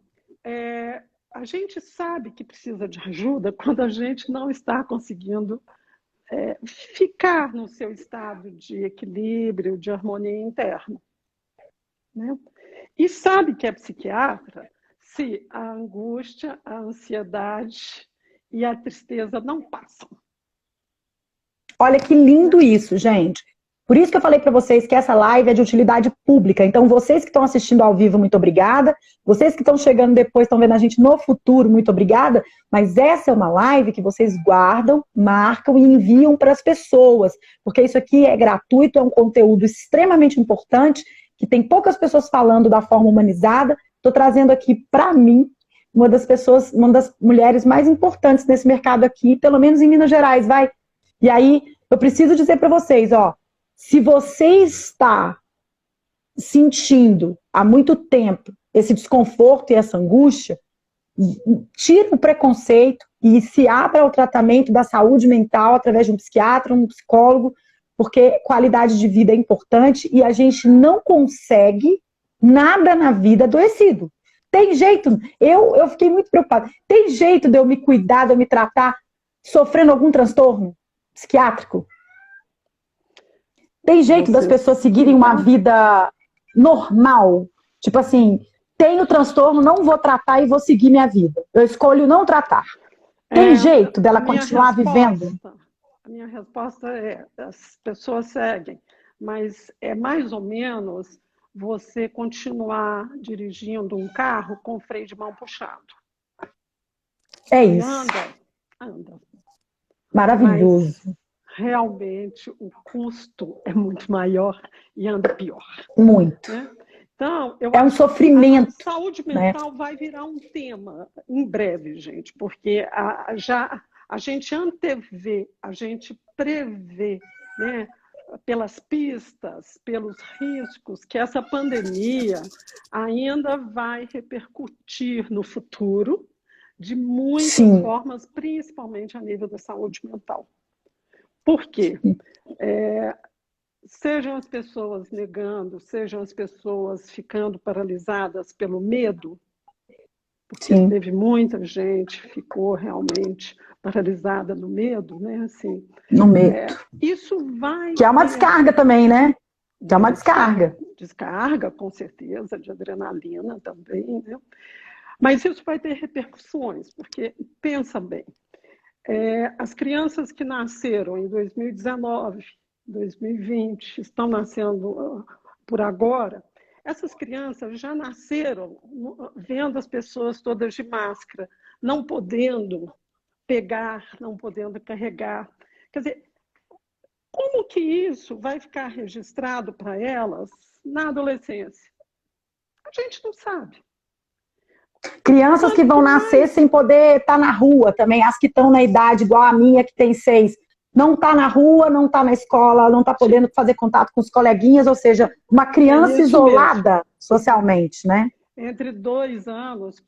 a gente sabe que precisa de ajuda quando a gente não está conseguindo ficar no seu estado de equilíbrio, de harmonia interna, né? E sabe que é psiquiatra se a angústia, a ansiedade e a tristeza não passam. Olha que lindo isso, gente. Por isso que eu falei para vocês que essa live é de utilidade pública. Então, vocês que estão assistindo ao vivo, muito obrigada. Vocês que estão chegando depois, estão vendo a gente no futuro, muito obrigada. Mas essa é uma live que vocês guardam, marcam e enviam para as pessoas. Porque isso aqui é gratuito, é um conteúdo extremamente importante, que tem poucas pessoas falando da forma humanizada. Estou trazendo aqui para mim uma das mulheres mais importantes nesse mercado aqui, pelo menos em Minas Gerais, vai. E aí, eu preciso dizer para vocês, ó, se você está sentindo há muito tempo esse desconforto e essa angústia, tire o preconceito e se abra ao tratamento da saúde mental através de um psiquiatra, um psicólogo, porque qualidade de vida é importante e a gente não consegue nada na vida adoecido. Tem jeito, eu fiquei muito preocupada, tem jeito de eu me cuidar, de eu me tratar sofrendo algum transtorno psiquiátrico? Tem jeito das pessoas seguirem uma vida normal? Tipo assim, tenho transtorno, não vou tratar e vou seguir minha vida. Eu escolho não tratar. Tem jeito dela continuar vivendo? A minha resposta é, as pessoas seguem, mas é mais ou menos você continuar dirigindo um carro com o freio de mão puxado. É isso. Anda. Maravilhoso. Mas realmente o custo é muito maior e anda pior. Muito. Né? Então, é um sofrimento. A saúde mental, né, vai virar um tema em breve, gente, porque a gente antevê, a gente prevê, né, pelas pistas, pelos riscos, que essa pandemia ainda vai repercutir no futuro de muitas formas, principalmente a nível da saúde mental. Por quê? Sejam as pessoas negando, sejam as pessoas ficando paralisadas pelo medo, porque teve muita gente que ficou realmente paralisada no medo, né? Assim, no medo. Isso vai... Que é uma descarga também, né? Que é uma descarga. Descarga, com certeza, de adrenalina também, né? Mas isso vai ter repercussões, porque, pensa bem, as crianças que nasceram em 2019, 2020, estão nascendo por agora, essas crianças já nasceram vendo as pessoas todas de máscara, não podendo pegar, não podendo carregar. Quer dizer, como que isso vai ficar registrado para elas na adolescência? A gente não sabe. Crianças que vão nascer sem poder estar na rua também, as que estão na idade igual a minha, que tem 6, não está na rua, não está na escola, não está podendo fazer contato com os coleguinhas, ou seja, uma criança isolada mesmo, socialmente, né? Entre 2 anos,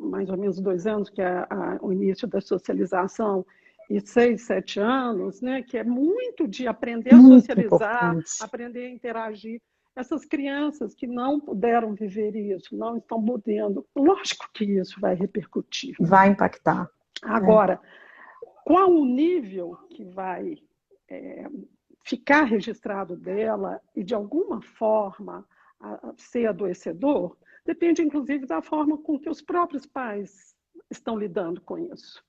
mais ou menos 2 anos, que é o início da socialização, e 6, 7 anos, né, que é muito de aprender a socializar, aprender a interagir. Essas crianças que não puderam viver isso, não estão podendo, lógico que isso vai repercutir. Vai impactar. Agora, qual o nível que vai ficar registrado dela e, de alguma forma, ser adoecedor, depende, inclusive, da forma com que os próprios pais estão lidando com isso.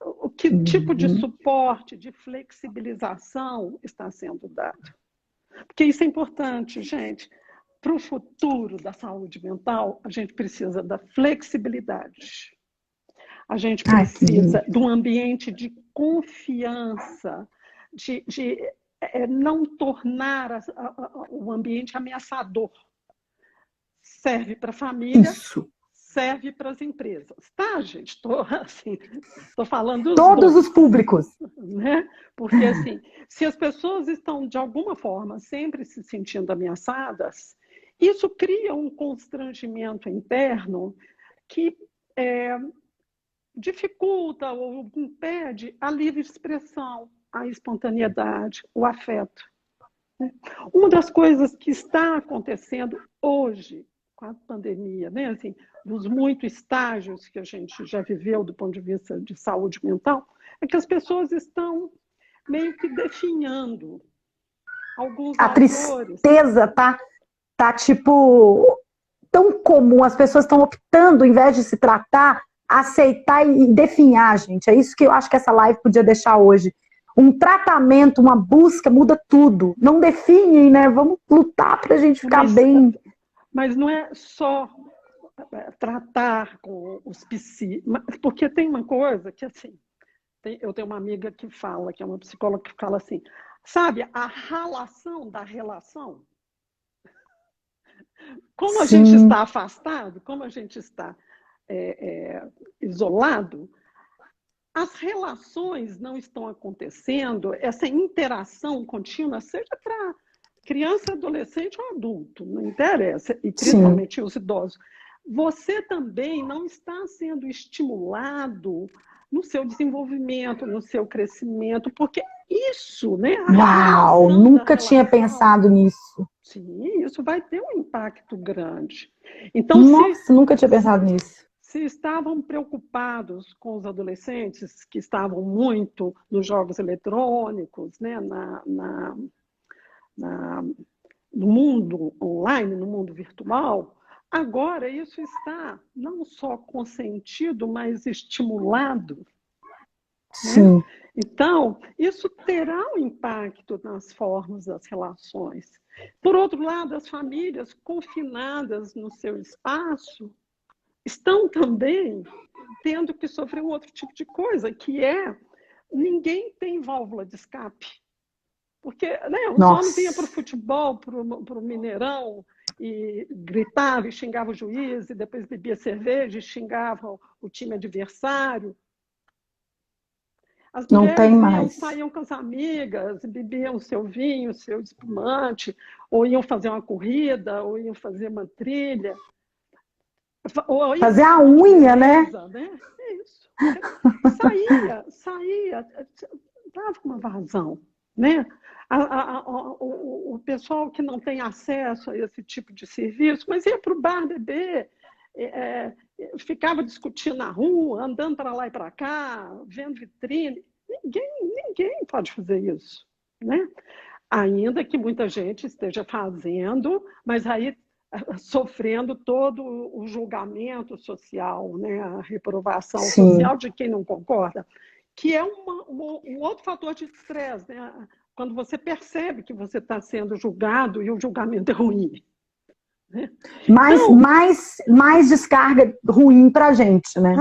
O que tipo de suporte, de flexibilização está sendo dado? Porque isso é importante, gente. Para o futuro da saúde mental, a gente precisa da flexibilidade. A gente precisa de um ambiente de confiança, de não tornar o ambiente ameaçador. Serve para a família, Isso. serve para as empresas. Tá, gente? Estou assim, falando dos Todos dois, os públicos. né? Porque, assim, se as pessoas estão, de alguma forma, sempre se sentindo ameaçadas, isso cria um constrangimento interno que dificulta ou impede a livre expressão, a espontaneidade, o afeto. Uma das coisas que está acontecendo hoje, com a pandemia, né? Assim, dos muitos estágios que a gente já viveu do ponto de vista de saúde mental, é que as pessoas estão meio que definhando alguns A valores. tristeza tá tipo tão comum, as pessoas estão optando, em vez de se tratar, aceitar e definhar, gente. É isso que eu acho que essa live podia deixar hoje. Um tratamento, uma busca, muda tudo. Não definem, né? Vamos lutar para a gente ficar bem. Mas não é só tratar com os psicólogos, porque tem uma coisa que, assim, eu tenho uma amiga que fala, que é uma psicóloga que fala assim, sabe, a relação da relação. Como a gente está afastado, como a gente está isolado, as relações não estão acontecendo, essa interação contínua, seja para criança, adolescente ou adulto, não interessa, e principalmente os idosos. Você também não está sendo estimulado no seu desenvolvimento, no seu crescimento, porque isso, né? Uau, nunca tinha pensado nisso. Sim, isso vai ter um impacto grande. Então, nossa, nunca tinha pensado nisso. Se estavam preocupados com os adolescentes que estavam muito nos jogos eletrônicos, né, no mundo online, no mundo virtual, agora isso está não só consentido, mas estimulado. Sim. Né? Então, isso terá um impacto nas formas das relações. Por outro lado, as famílias confinadas no seu espaço estão também tendo que sofrer um outro tipo de coisa, que ninguém tem válvula de escape. Porque, né, os homens vinham para o futebol, para o Mineirão, e gritava e xingava o juiz, e depois bebia cerveja e xingava o time adversário. As mulheres saíam com as amigas, bebiam seu vinho, seu espumante, ou iam fazer uma corrida, ou iam fazer uma trilha. Fazer a unha, né? É isso. Saía, dava uma vazão, né? O pessoal que não tem acesso a esse tipo de serviço, mas ia para o bar beber, ficava discutindo na rua, andando para lá e para cá, vendo vitrine. Ninguém pode fazer isso, né? Ainda que muita gente esteja fazendo, mas aí sofrendo todo o julgamento social, né? A reprovação social de quem não concorda, que é um outro fator de estresse, né? Quando você percebe que você está sendo julgado e o julgamento é ruim. Né? Mais descarga ruim para a gente, né?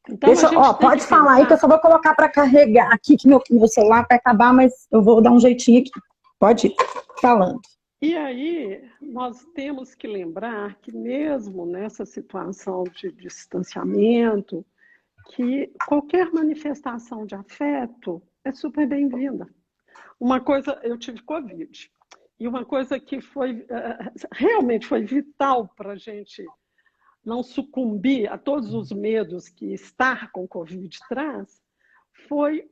Então, pode falar aí que eu só vou colocar para carregar aqui, que meu celular vai acabar, mas eu vou dar um jeitinho aqui. Pode ir falando. E aí, nós temos que lembrar que mesmo nessa situação de distanciamento, que qualquer manifestação de afeto é super bem-vinda. Uma coisa, eu tive Covid, e uma coisa que realmente foi vital para a gente não sucumbir a todos os medos que estar com Covid traz, foi,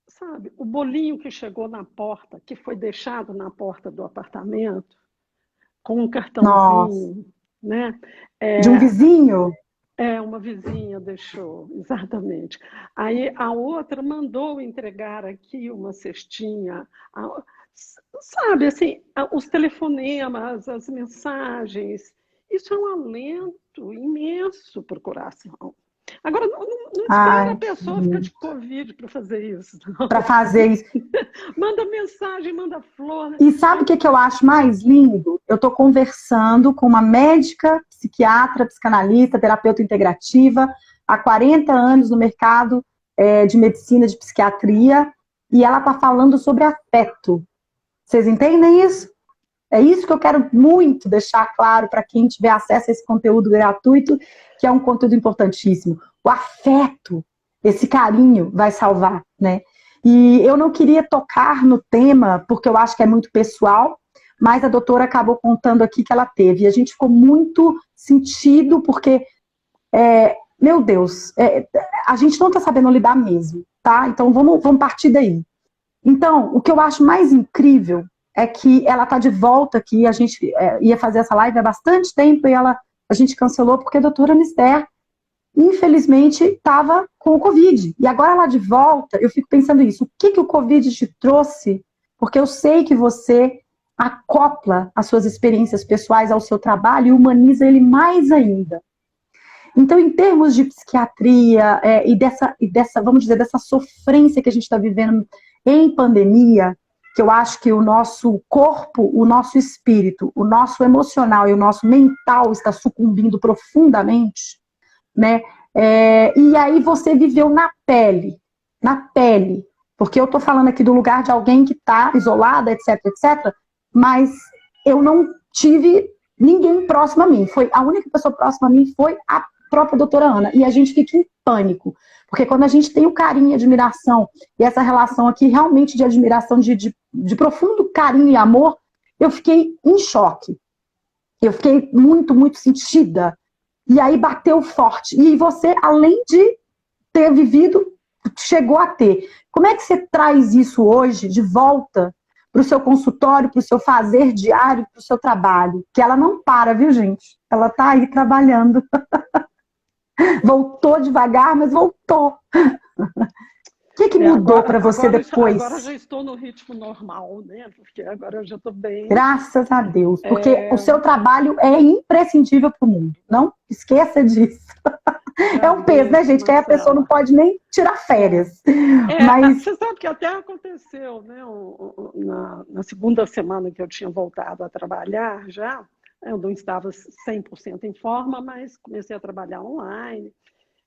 sabe, o bolinho que chegou na porta, que foi deixado na porta do apartamento, com um cartãozinho, né? De um vizinho? Uma vizinha deixou, exatamente. Aí a outra mandou entregar aqui uma cestinha. Sabe, assim, os telefonemas, as mensagens, isso é um alento imenso para o coração. Agora, não espera a pessoa ficar de Covid para fazer isso. Para fazer isso. Manda mensagem, manda flor. Né? E sabe o que eu acho mais lindo? Eu estou conversando com uma médica, psiquiatra, psicanalista, terapeuta integrativa, há 40 anos no mercado de medicina, de psiquiatria, e ela está falando sobre afeto. Vocês entendem isso? É isso que eu quero muito deixar claro para quem tiver acesso a esse conteúdo gratuito, que é um conteúdo importantíssimo. O afeto, esse carinho vai salvar, né? E eu não queria tocar no tema, porque eu acho que é muito pessoal, mas a doutora acabou contando aqui que ela teve. E a gente ficou muito sentido, porque, meu Deus, a gente não está sabendo lidar mesmo, tá? Então vamos partir daí. Então, o que eu acho mais incrível é que ela está de volta aqui, a gente ia fazer essa live há bastante tempo e a gente cancelou porque a doutora Anister, infelizmente, estava com o Covid. E agora ela de volta, eu fico pensando isso, o que o Covid te trouxe? Porque eu sei que você acopla as suas experiências pessoais ao seu trabalho e humaniza ele mais ainda. Então, em termos de psiquiatria e dessa, vamos dizer, dessa sofrência que a gente está vivendo em pandemia, que eu acho que o nosso corpo, o nosso espírito, o nosso emocional e o nosso mental está sucumbindo profundamente, né? E aí você viveu na pele, porque eu estou falando aqui do lugar de alguém que está isolada, etc, etc, mas eu não tive ninguém próximo a mim. A única pessoa próxima a mim foi a própria doutora Ana, e a gente fica em pânico, porque quando a gente tem o carinho e admiração, e essa relação aqui realmente de admiração, de profundo carinho e amor, eu fiquei em choque. Eu fiquei muito, muito sentida. E aí bateu forte. E você, além de ter vivido, chegou a ter. Como é que você traz isso hoje de volta para o seu consultório, para o seu fazer diário, para o seu trabalho? Que ela não para, viu, gente? Ela está aí trabalhando. Voltou devagar, mas voltou. O que mudou para você depois? Agora já estou no ritmo normal, né? Porque agora eu já estou bem. Graças a Deus. Porque o seu trabalho é imprescindível para o mundo. Não esqueça disso. É um peso, né, gente? Que aí a pessoa não pode nem tirar férias. Mas... Você sabe que até aconteceu, né? Na segunda semana que eu tinha voltado a trabalhar já, eu não estava 100% em forma, mas comecei a trabalhar online.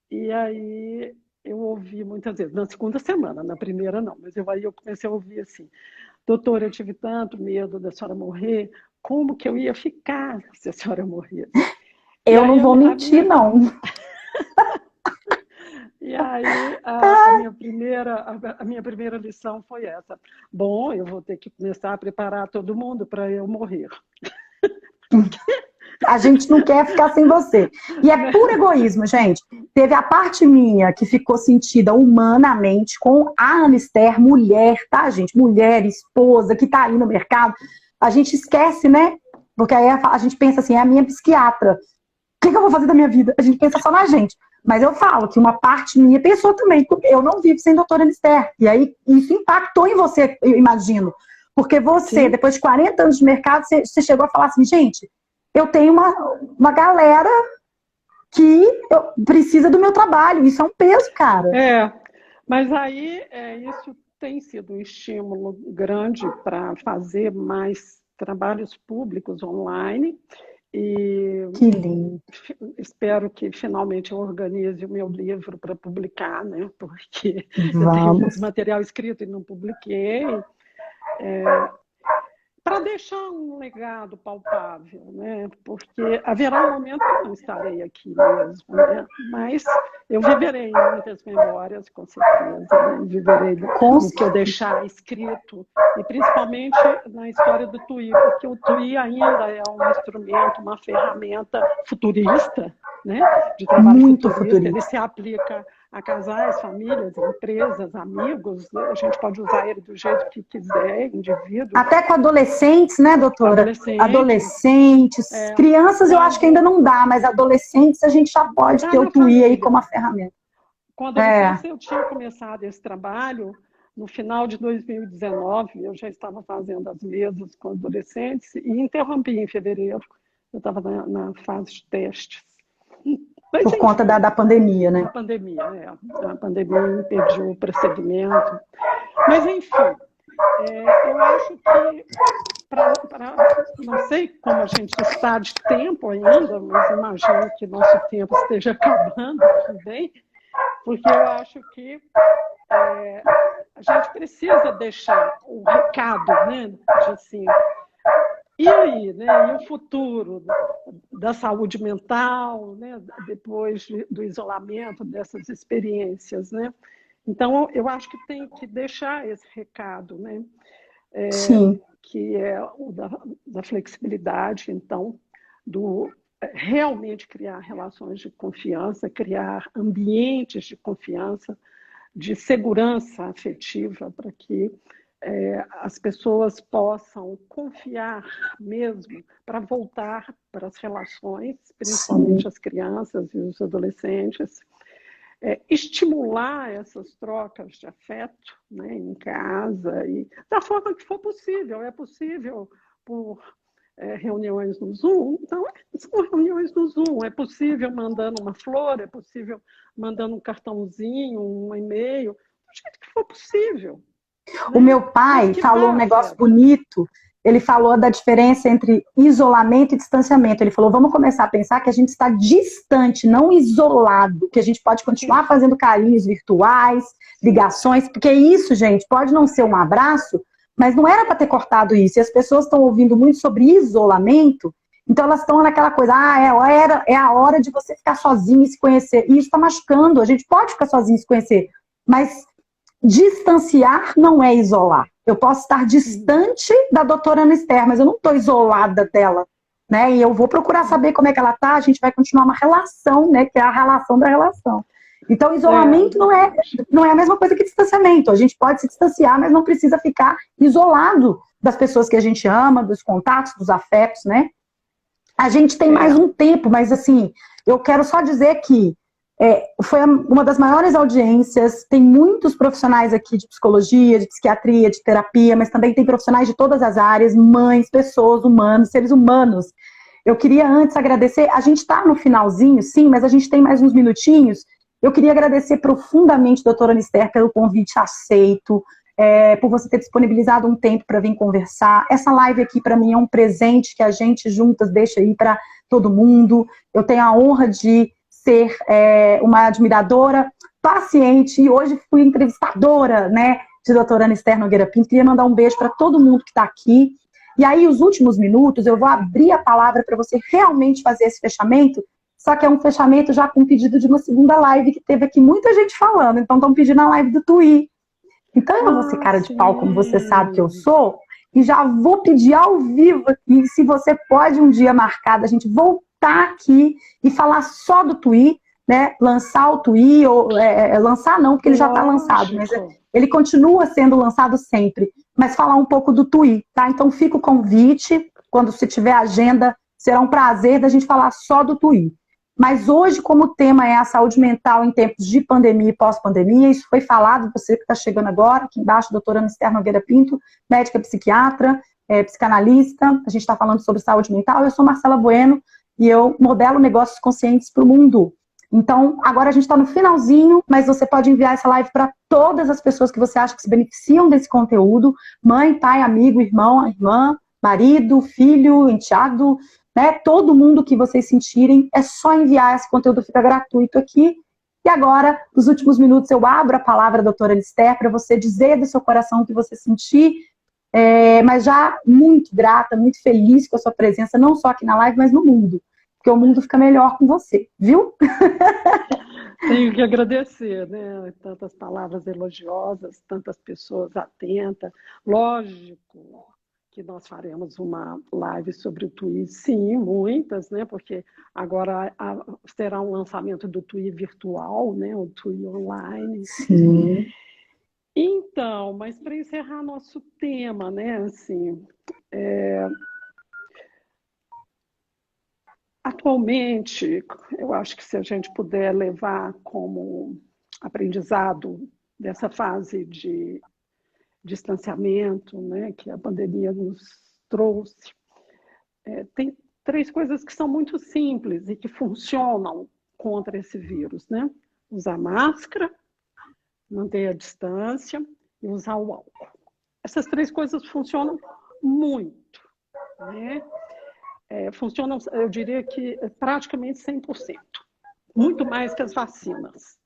E aí eu ouvi muitas vezes, na segunda semana, na primeira não, mas aí eu comecei a ouvir assim: doutora, eu tive tanto medo da senhora morrer, como que eu ia ficar se a senhora morresse? Eu não vou mentir, não. E aí a minha primeira lição foi essa: bom, eu vou ter que começar a preparar todo mundo para eu morrer. A gente não quer ficar sem você. E é puro egoísmo, gente. Teve a parte minha que ficou sentida humanamente com a Anister, mulher, tá, gente? Mulher, esposa, que tá aí no mercado. A gente esquece, né? Porque aí a gente pensa assim, é a minha psiquiatra. O que eu vou fazer da minha vida? A gente pensa só na gente. Mas eu falo que uma parte minha pensou também, porque eu não vivo sem doutora Anister. E aí isso impactou em você, eu imagino. Porque você, depois de 40 anos de mercado, você chegou a falar assim, gente, eu tenho uma galera que precisa do meu trabalho. Isso é um peso, cara. Mas aí isso tem sido um estímulo grande para fazer mais trabalhos públicos online. E que lindo. Espero que finalmente eu organize o meu livro para publicar, né? Porque eu tenho muito material escrito e não publiquei. Para deixar um legado palpável, né? Porque haverá um momento que eu não estarei aqui mesmo, né? Mas eu viverei muitas memórias, com certeza, né? Viverei no que eu deixar escrito, e principalmente na história do TUI, porque o TUI ainda é um instrumento, uma ferramenta futurista, né? De trabalho muito futurista. Ele se aplica a casais, famílias, empresas, amigos, né? A gente pode usar ele do jeito que quiser, indivíduos. Até com adolescentes, né, doutora? Adolescentes. Crianças eu acho que ainda não dá, mas adolescentes a gente já pode ter o TUI aí como uma ferramenta. Com adolescentes eu tinha começado esse trabalho no final de 2019, eu já estava fazendo as mesas com adolescentes e interrompi em fevereiro. Eu estava na fase de testes. Mas, por conta da pandemia, né? A pandemia impediu o prosseguimento. Mas, enfim, eu acho que, não sei como a gente está de tempo ainda, mas imagino que nosso tempo esteja acabando também. porque eu acho que a gente precisa deixar o recado, né, de assim, e aí, né, e o futuro da saúde mental, né, depois do isolamento, dessas experiências, né? Então, eu acho que tem que deixar esse recado, né? Sim. Que é o da flexibilidade, então, do realmente criar relações de confiança, criar ambientes de confiança, de segurança afetiva, para que as pessoas possam confiar mesmo para voltar para as relações, principalmente Sim. as crianças e os adolescentes, estimular essas trocas de afeto, né, em casa, e da forma que for possível. É possível por reuniões no Zoom, então são reuniões no Zoom. É possível mandando uma flor, é possível mandando um cartãozinho, um e-mail, do jeito que for possível, O né? meu Mas pai que falou um dá negócio afeto. bonito. Ele falou da diferença entre isolamento e distanciamento. Ele falou: vamos começar a pensar que a gente está distante, não isolado, que a gente pode continuar Isso. fazendo carinhos virtuais, ligações, porque isso, gente, pode não ser um abraço, mas não era para ter cortado isso. E as pessoas estão ouvindo muito sobre isolamento, então elas estão naquela coisa: é a hora de você ficar sozinho e se conhecer. E isso está machucando. A gente pode ficar sozinho e se conhecer, mas distanciar não é isolar. Eu posso estar distante da doutora Ana Esther, mas eu não estou isolada dela. Né? E eu vou procurar saber como é que ela está, a gente vai continuar uma relação, né? Que é a relação da relação. Então, isolamento Verdade. não é a mesma coisa que distanciamento. A gente pode se distanciar, mas não precisa ficar isolado das pessoas que a gente ama, dos contatos, dos afetos, né? A gente tem mais É, um tempo, mas assim, eu quero só dizer que foi uma das maiores audiências, tem muitos profissionais aqui de psicologia, de psiquiatria, de terapia, mas também tem profissionais de todas as áreas, mães, pessoas, humanos, seres humanos. Eu queria antes agradecer, a gente está no finalzinho, sim, mas a gente tem mais uns minutinhos. Eu queria agradecer profundamente, doutora Anister, pelo convite aceito, por você ter disponibilizado um tempo para vir conversar. Essa live aqui, para mim, é um presente que a gente juntas deixa aí para todo mundo. Eu tenho a honra de ser uma admiradora, paciente, e hoje fui entrevistadora, né, de doutora Anister Nogueira Pinto. Queria mandar um beijo para todo mundo que está aqui. E aí, os últimos minutos, eu vou abrir a palavra para você realmente fazer esse fechamento, só que é um fechamento já com pedido de uma segunda live que teve aqui muita gente falando, então estão pedindo a live do Twi. Então eu não vou ser cara de pau, como você sabe que eu sim. sou, e já vou pedir ao vivo aqui, se você pode um dia marcar da gente voltar aqui e falar só do Twi, né? Lançar o Twi, ou lançar não, porque ele já está lançado, mas Lógico. ele continua sendo lançado sempre, mas falar um pouco do Twi, tá? Então fica o convite, quando você tiver agenda, será um prazer da gente falar só do Twi. Mas hoje, como o tema é a saúde mental em tempos de pandemia e pós-pandemia, isso foi falado, você que está chegando agora, aqui embaixo, doutora Ana Esther Nogueira Pinto, médica psiquiatra, psicanalista, a gente está falando sobre saúde mental. Eu sou Marcela Bueno e eu modelo negócios conscientes para o mundo. Então, agora a gente está no finalzinho, mas você pode enviar essa live para todas as pessoas que você acha que se beneficiam desse conteúdo, mãe, pai, amigo, irmão, irmã, marido, filho, enteado, né? Todo mundo que vocês sentirem, é só enviar, esse conteúdo fica gratuito aqui. E agora, nos últimos minutos, eu abro a palavra, doutora Esther, para você dizer do seu coração o que você sentir, mas já muito grata, muito feliz com a sua presença, não só aqui na live, mas no mundo, porque o mundo fica melhor com você, viu? Tenho que agradecer, né? Tantas palavras elogiosas, tantas pessoas atentas. Lógico que nós faremos uma live sobre o Twi, sim, muitas, né? Porque agora será um lançamento do Twi virtual, né? O Twi online. Sim. Então, mas para encerrar nosso tema, né? Assim, atualmente, eu acho que se a gente puder levar como aprendizado dessa fase de distanciamento, né, que a pandemia nos trouxe, tem três coisas que são muito simples e que funcionam contra esse vírus, né? Usar máscara, manter a distância e usar o álcool. Essas três coisas funcionam muito, né? Funcionam, eu diria que praticamente 100%, muito mais que as vacinas.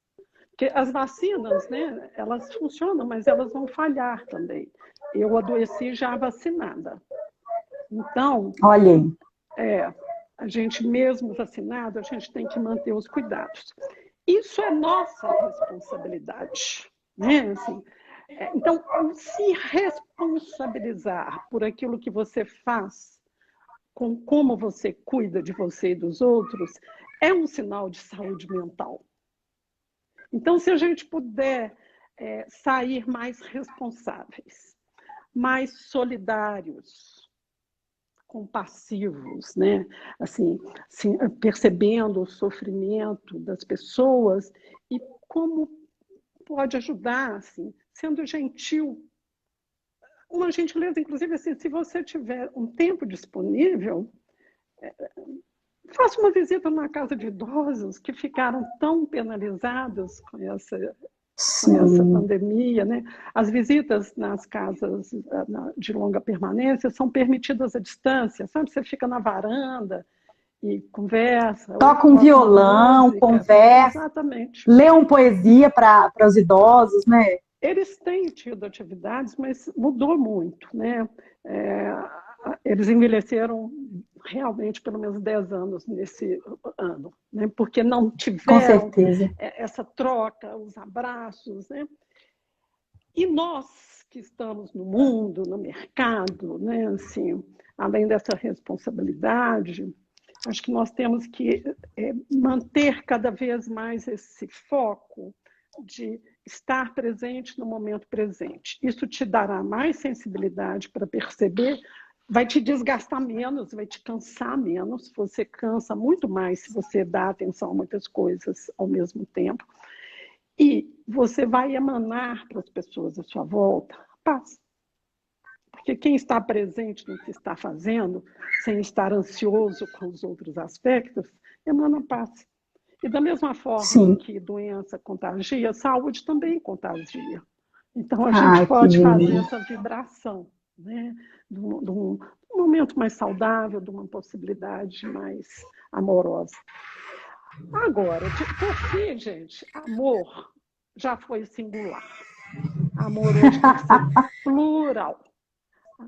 Porque as vacinas, né, elas funcionam, mas elas vão falhar também. Eu adoeci já vacinada. Então, Olha aí. a gente mesmo vacinado, a gente tem que manter os cuidados. Isso é nossa responsabilidade, né? Assim, então, se responsabilizar por aquilo que você faz, com como você cuida de você e dos outros, é um sinal de saúde mental. Então, se a gente puder sair mais responsáveis, mais solidários, compassivos, né? Assim, percebendo o sofrimento das pessoas e como pode ajudar, assim, sendo gentil. Uma gentileza, inclusive, assim, se você tiver um tempo disponível, faça uma visita numa casa de idosos que ficaram tão penalizados com essa pandemia, né? As visitas nas casas de longa permanência são permitidas à distância, sabe? Você fica na varanda e conversa. Toca um violão, música. conversa. Exatamente. Lê uma poesia para os idosos, né? Eles têm tido atividades, mas mudou muito, né? Eles envelheceram realmente pelo menos 10 anos nesse ano, né? Porque não tiveram essa troca, os abraços, né? E nós que estamos no mundo, no mercado, né? Assim, além dessa responsabilidade, acho que nós temos que manter cada vez mais esse foco de estar presente no momento presente. Isso te dará mais sensibilidade para perceber, vai te desgastar menos, vai te cansar menos, você cansa muito mais se você dá atenção a muitas coisas ao mesmo tempo, e você vai emanar para as pessoas à sua volta paz. Porque quem está presente no que está fazendo, sem estar ansioso com os outros aspectos, emana paz. E da mesma forma que doença contagia, saúde também contagia. Então a gente pode fazer essa vibração, né? De um momento mais saudável, de uma possibilidade mais amorosa. Agora, por fim, gente, amor já foi singular. Amor hoje tem que ser plural.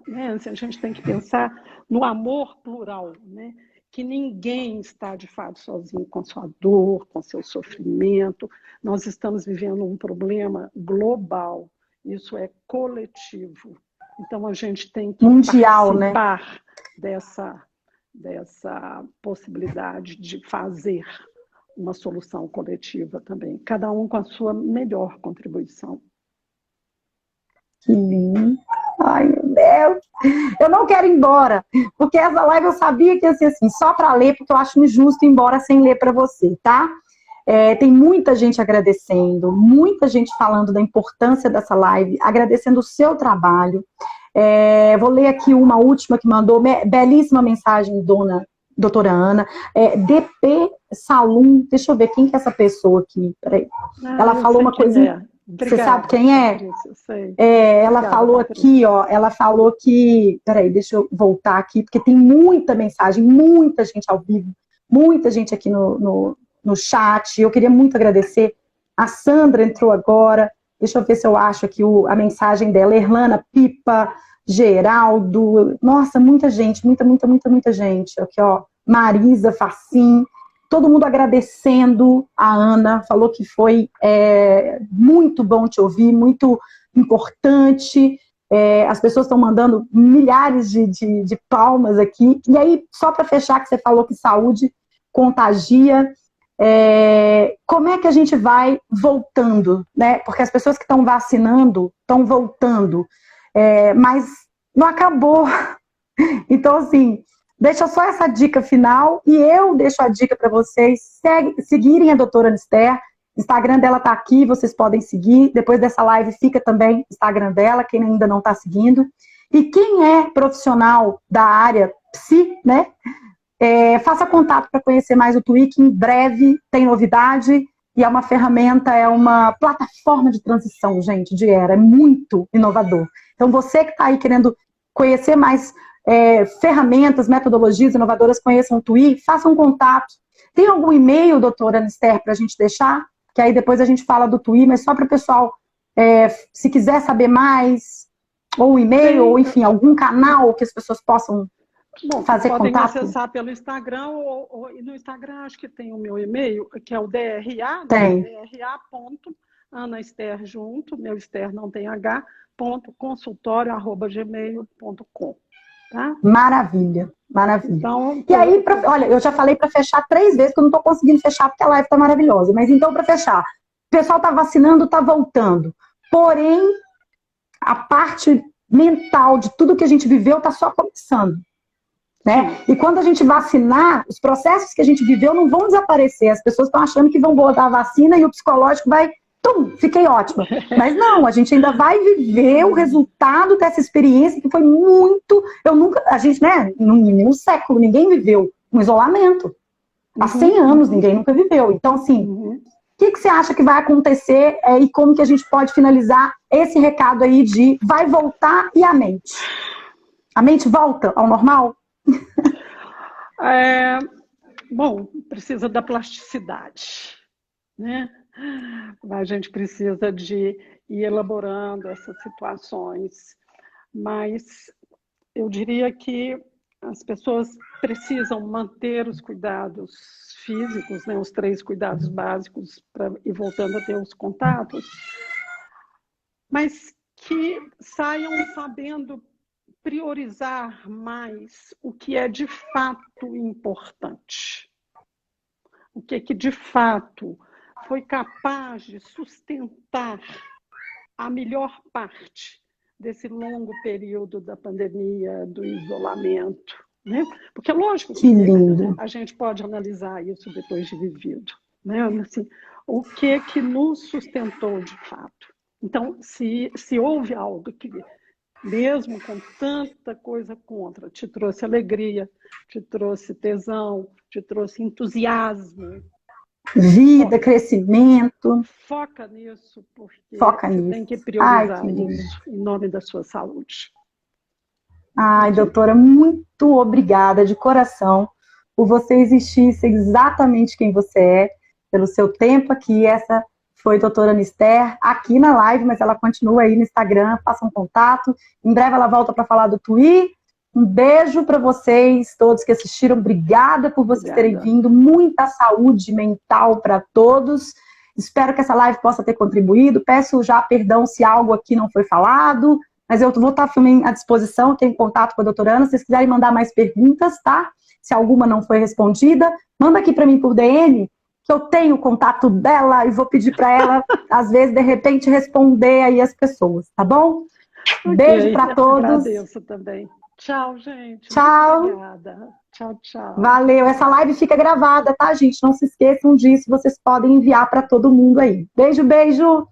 Né? A gente tem que pensar no amor plural, né? Que ninguém está de fato sozinho com sua dor, com seu sofrimento. Nós estamos vivendo um problema global, isso é coletivo. Então a gente tem que mundial, participar, né? dessa possibilidade de fazer uma solução coletiva também, cada um com a sua melhor contribuição. Que lindo. Ai, meu Deus. Eu não quero ir embora, porque essa live eu sabia que ia ser assim, só para ler, porque eu acho injusto ir embora sem ler para você, tá? Tem muita gente agradecendo, muita gente falando da importância dessa live, agradecendo o seu trabalho. Vou ler aqui uma última que mandou, belíssima mensagem, doutora Ana. DP Salum, deixa eu ver quem que é essa pessoa aqui, peraí. Ela falou uma coisa... Obrigada, você sabe quem é? Ela falou aqui, ó, ela falou que... Peraí, deixa eu voltar aqui, porque tem muita mensagem, muita gente ao vivo, muita gente aqui no chat. Eu queria muito agradecer. A Sandra entrou agora. Deixa eu ver se eu acho aqui a mensagem dela. Erlana Pipa, Geraldo. Nossa, muita gente, muita gente. Aqui, ó, Marisa Facim. Todo mundo agradecendo a Ana, falou que foi muito bom te ouvir, muito importante. As pessoas estão mandando milhares de palmas aqui. E aí, só para fechar, que você falou que saúde contagia, como é que a gente vai voltando, né? Porque as pessoas que estão vacinando estão voltando, mas não acabou. Então, assim... Deixa só essa dica final e eu deixo a dica para vocês seguirem a doutora Ana Esther. O Instagram dela está aqui, vocês podem seguir. Depois dessa live fica também o Instagram dela, quem ainda não está seguindo. E quem é profissional da área psi, né? Faça contato para conhecer mais o Twik. Em breve tem novidade e é uma ferramenta, é uma plataforma de transição, gente, de era. É muito inovador. Então você que está aí querendo conhecer mais... ferramentas, metodologias inovadoras, conheçam o TWI, façam um contato. Tem algum e-mail, doutora Ana Esther, para a gente deixar? que aí depois a gente fala do Twitter, mas só para o pessoal, se quiser saber mais, ou um e-mail, ou enfim, algum canal que as pessoas possam fazer podem contato. Podem acessar pelo Instagram, e no Instagram acho que tem o meu e-mail, que é o DRA, tem. DRA.Ana Esther junto, meu Esther não tem H, .consultório@gmail.com. Tá? Maravilha, maravilha. Então, e aí, olha, eu já falei para fechar 3 vezes, que eu não estou conseguindo fechar porque a live está maravilhosa. Mas então, para fechar, o pessoal está vacinando, está voltando. Porém, a parte mental de tudo que a gente viveu está só começando. Né? E quando a gente vacinar, os processos que a gente viveu não vão desaparecer. As pessoas estão achando que vão botar a vacina e o psicológico vai... Fiquei ótima. Mas não, a gente ainda vai viver o resultado dessa experiência que foi muito... A gente, né, num século, ninguém viveu um isolamento. Há 100 anos ninguém nunca viveu. Então, assim, o que você acha que vai acontecer e como que a gente pode finalizar esse recado aí de vai voltar e a mente? A mente volta ao normal? Bom, precisa da plasticidade, né? A gente precisa de ir elaborando essas situações, mas eu diria que as pessoas precisam manter os cuidados físicos, né, os 3 cuidados básicos para ir voltando a ter os contatos, mas que saiam sabendo priorizar mais o que é de fato importante. O que de fato foi capaz de sustentar a melhor parte desse longo período da pandemia, do isolamento. Né? Porque é lógico que a gente pode analisar isso depois de vivido. Né? Assim, o que nos sustentou de fato. Então, se houve algo que, mesmo com tanta coisa contra, te trouxe alegria, te trouxe tesão, te trouxe entusiasmo, vida, crescimento. Foca nisso, porque nisso. Tem que priorizar isso em nome da sua saúde. Ai, doutora, muito obrigada de coração por você existir, ser exatamente quem você é, pelo seu tempo aqui. Essa foi a doutora Ana Esther, aqui na live, mas ela continua aí no Instagram, faça um contato. Em breve ela volta para falar do Twitter. Um beijo para vocês, todos que assistiram. Obrigada por vocês terem vindo. Muita saúde mental para todos. Espero que essa live possa ter contribuído. Peço já perdão se algo aqui não foi falado, mas eu vou estar também à disposição, tenho contato com a doutora Ana. Se vocês quiserem mandar mais perguntas, tá? Se alguma não foi respondida, manda aqui para mim por DM, que eu tenho o contato dela e vou pedir para ela, às vezes, de repente, responder aí as pessoas, tá bom? Beijo para todos. Agradeço também. Tchau, gente. Tchau. Muito obrigada. Tchau, tchau. Valeu. Essa live fica gravada, tá, gente? Não se esqueçam disso. Vocês podem enviar para todo mundo aí. Beijo, beijo.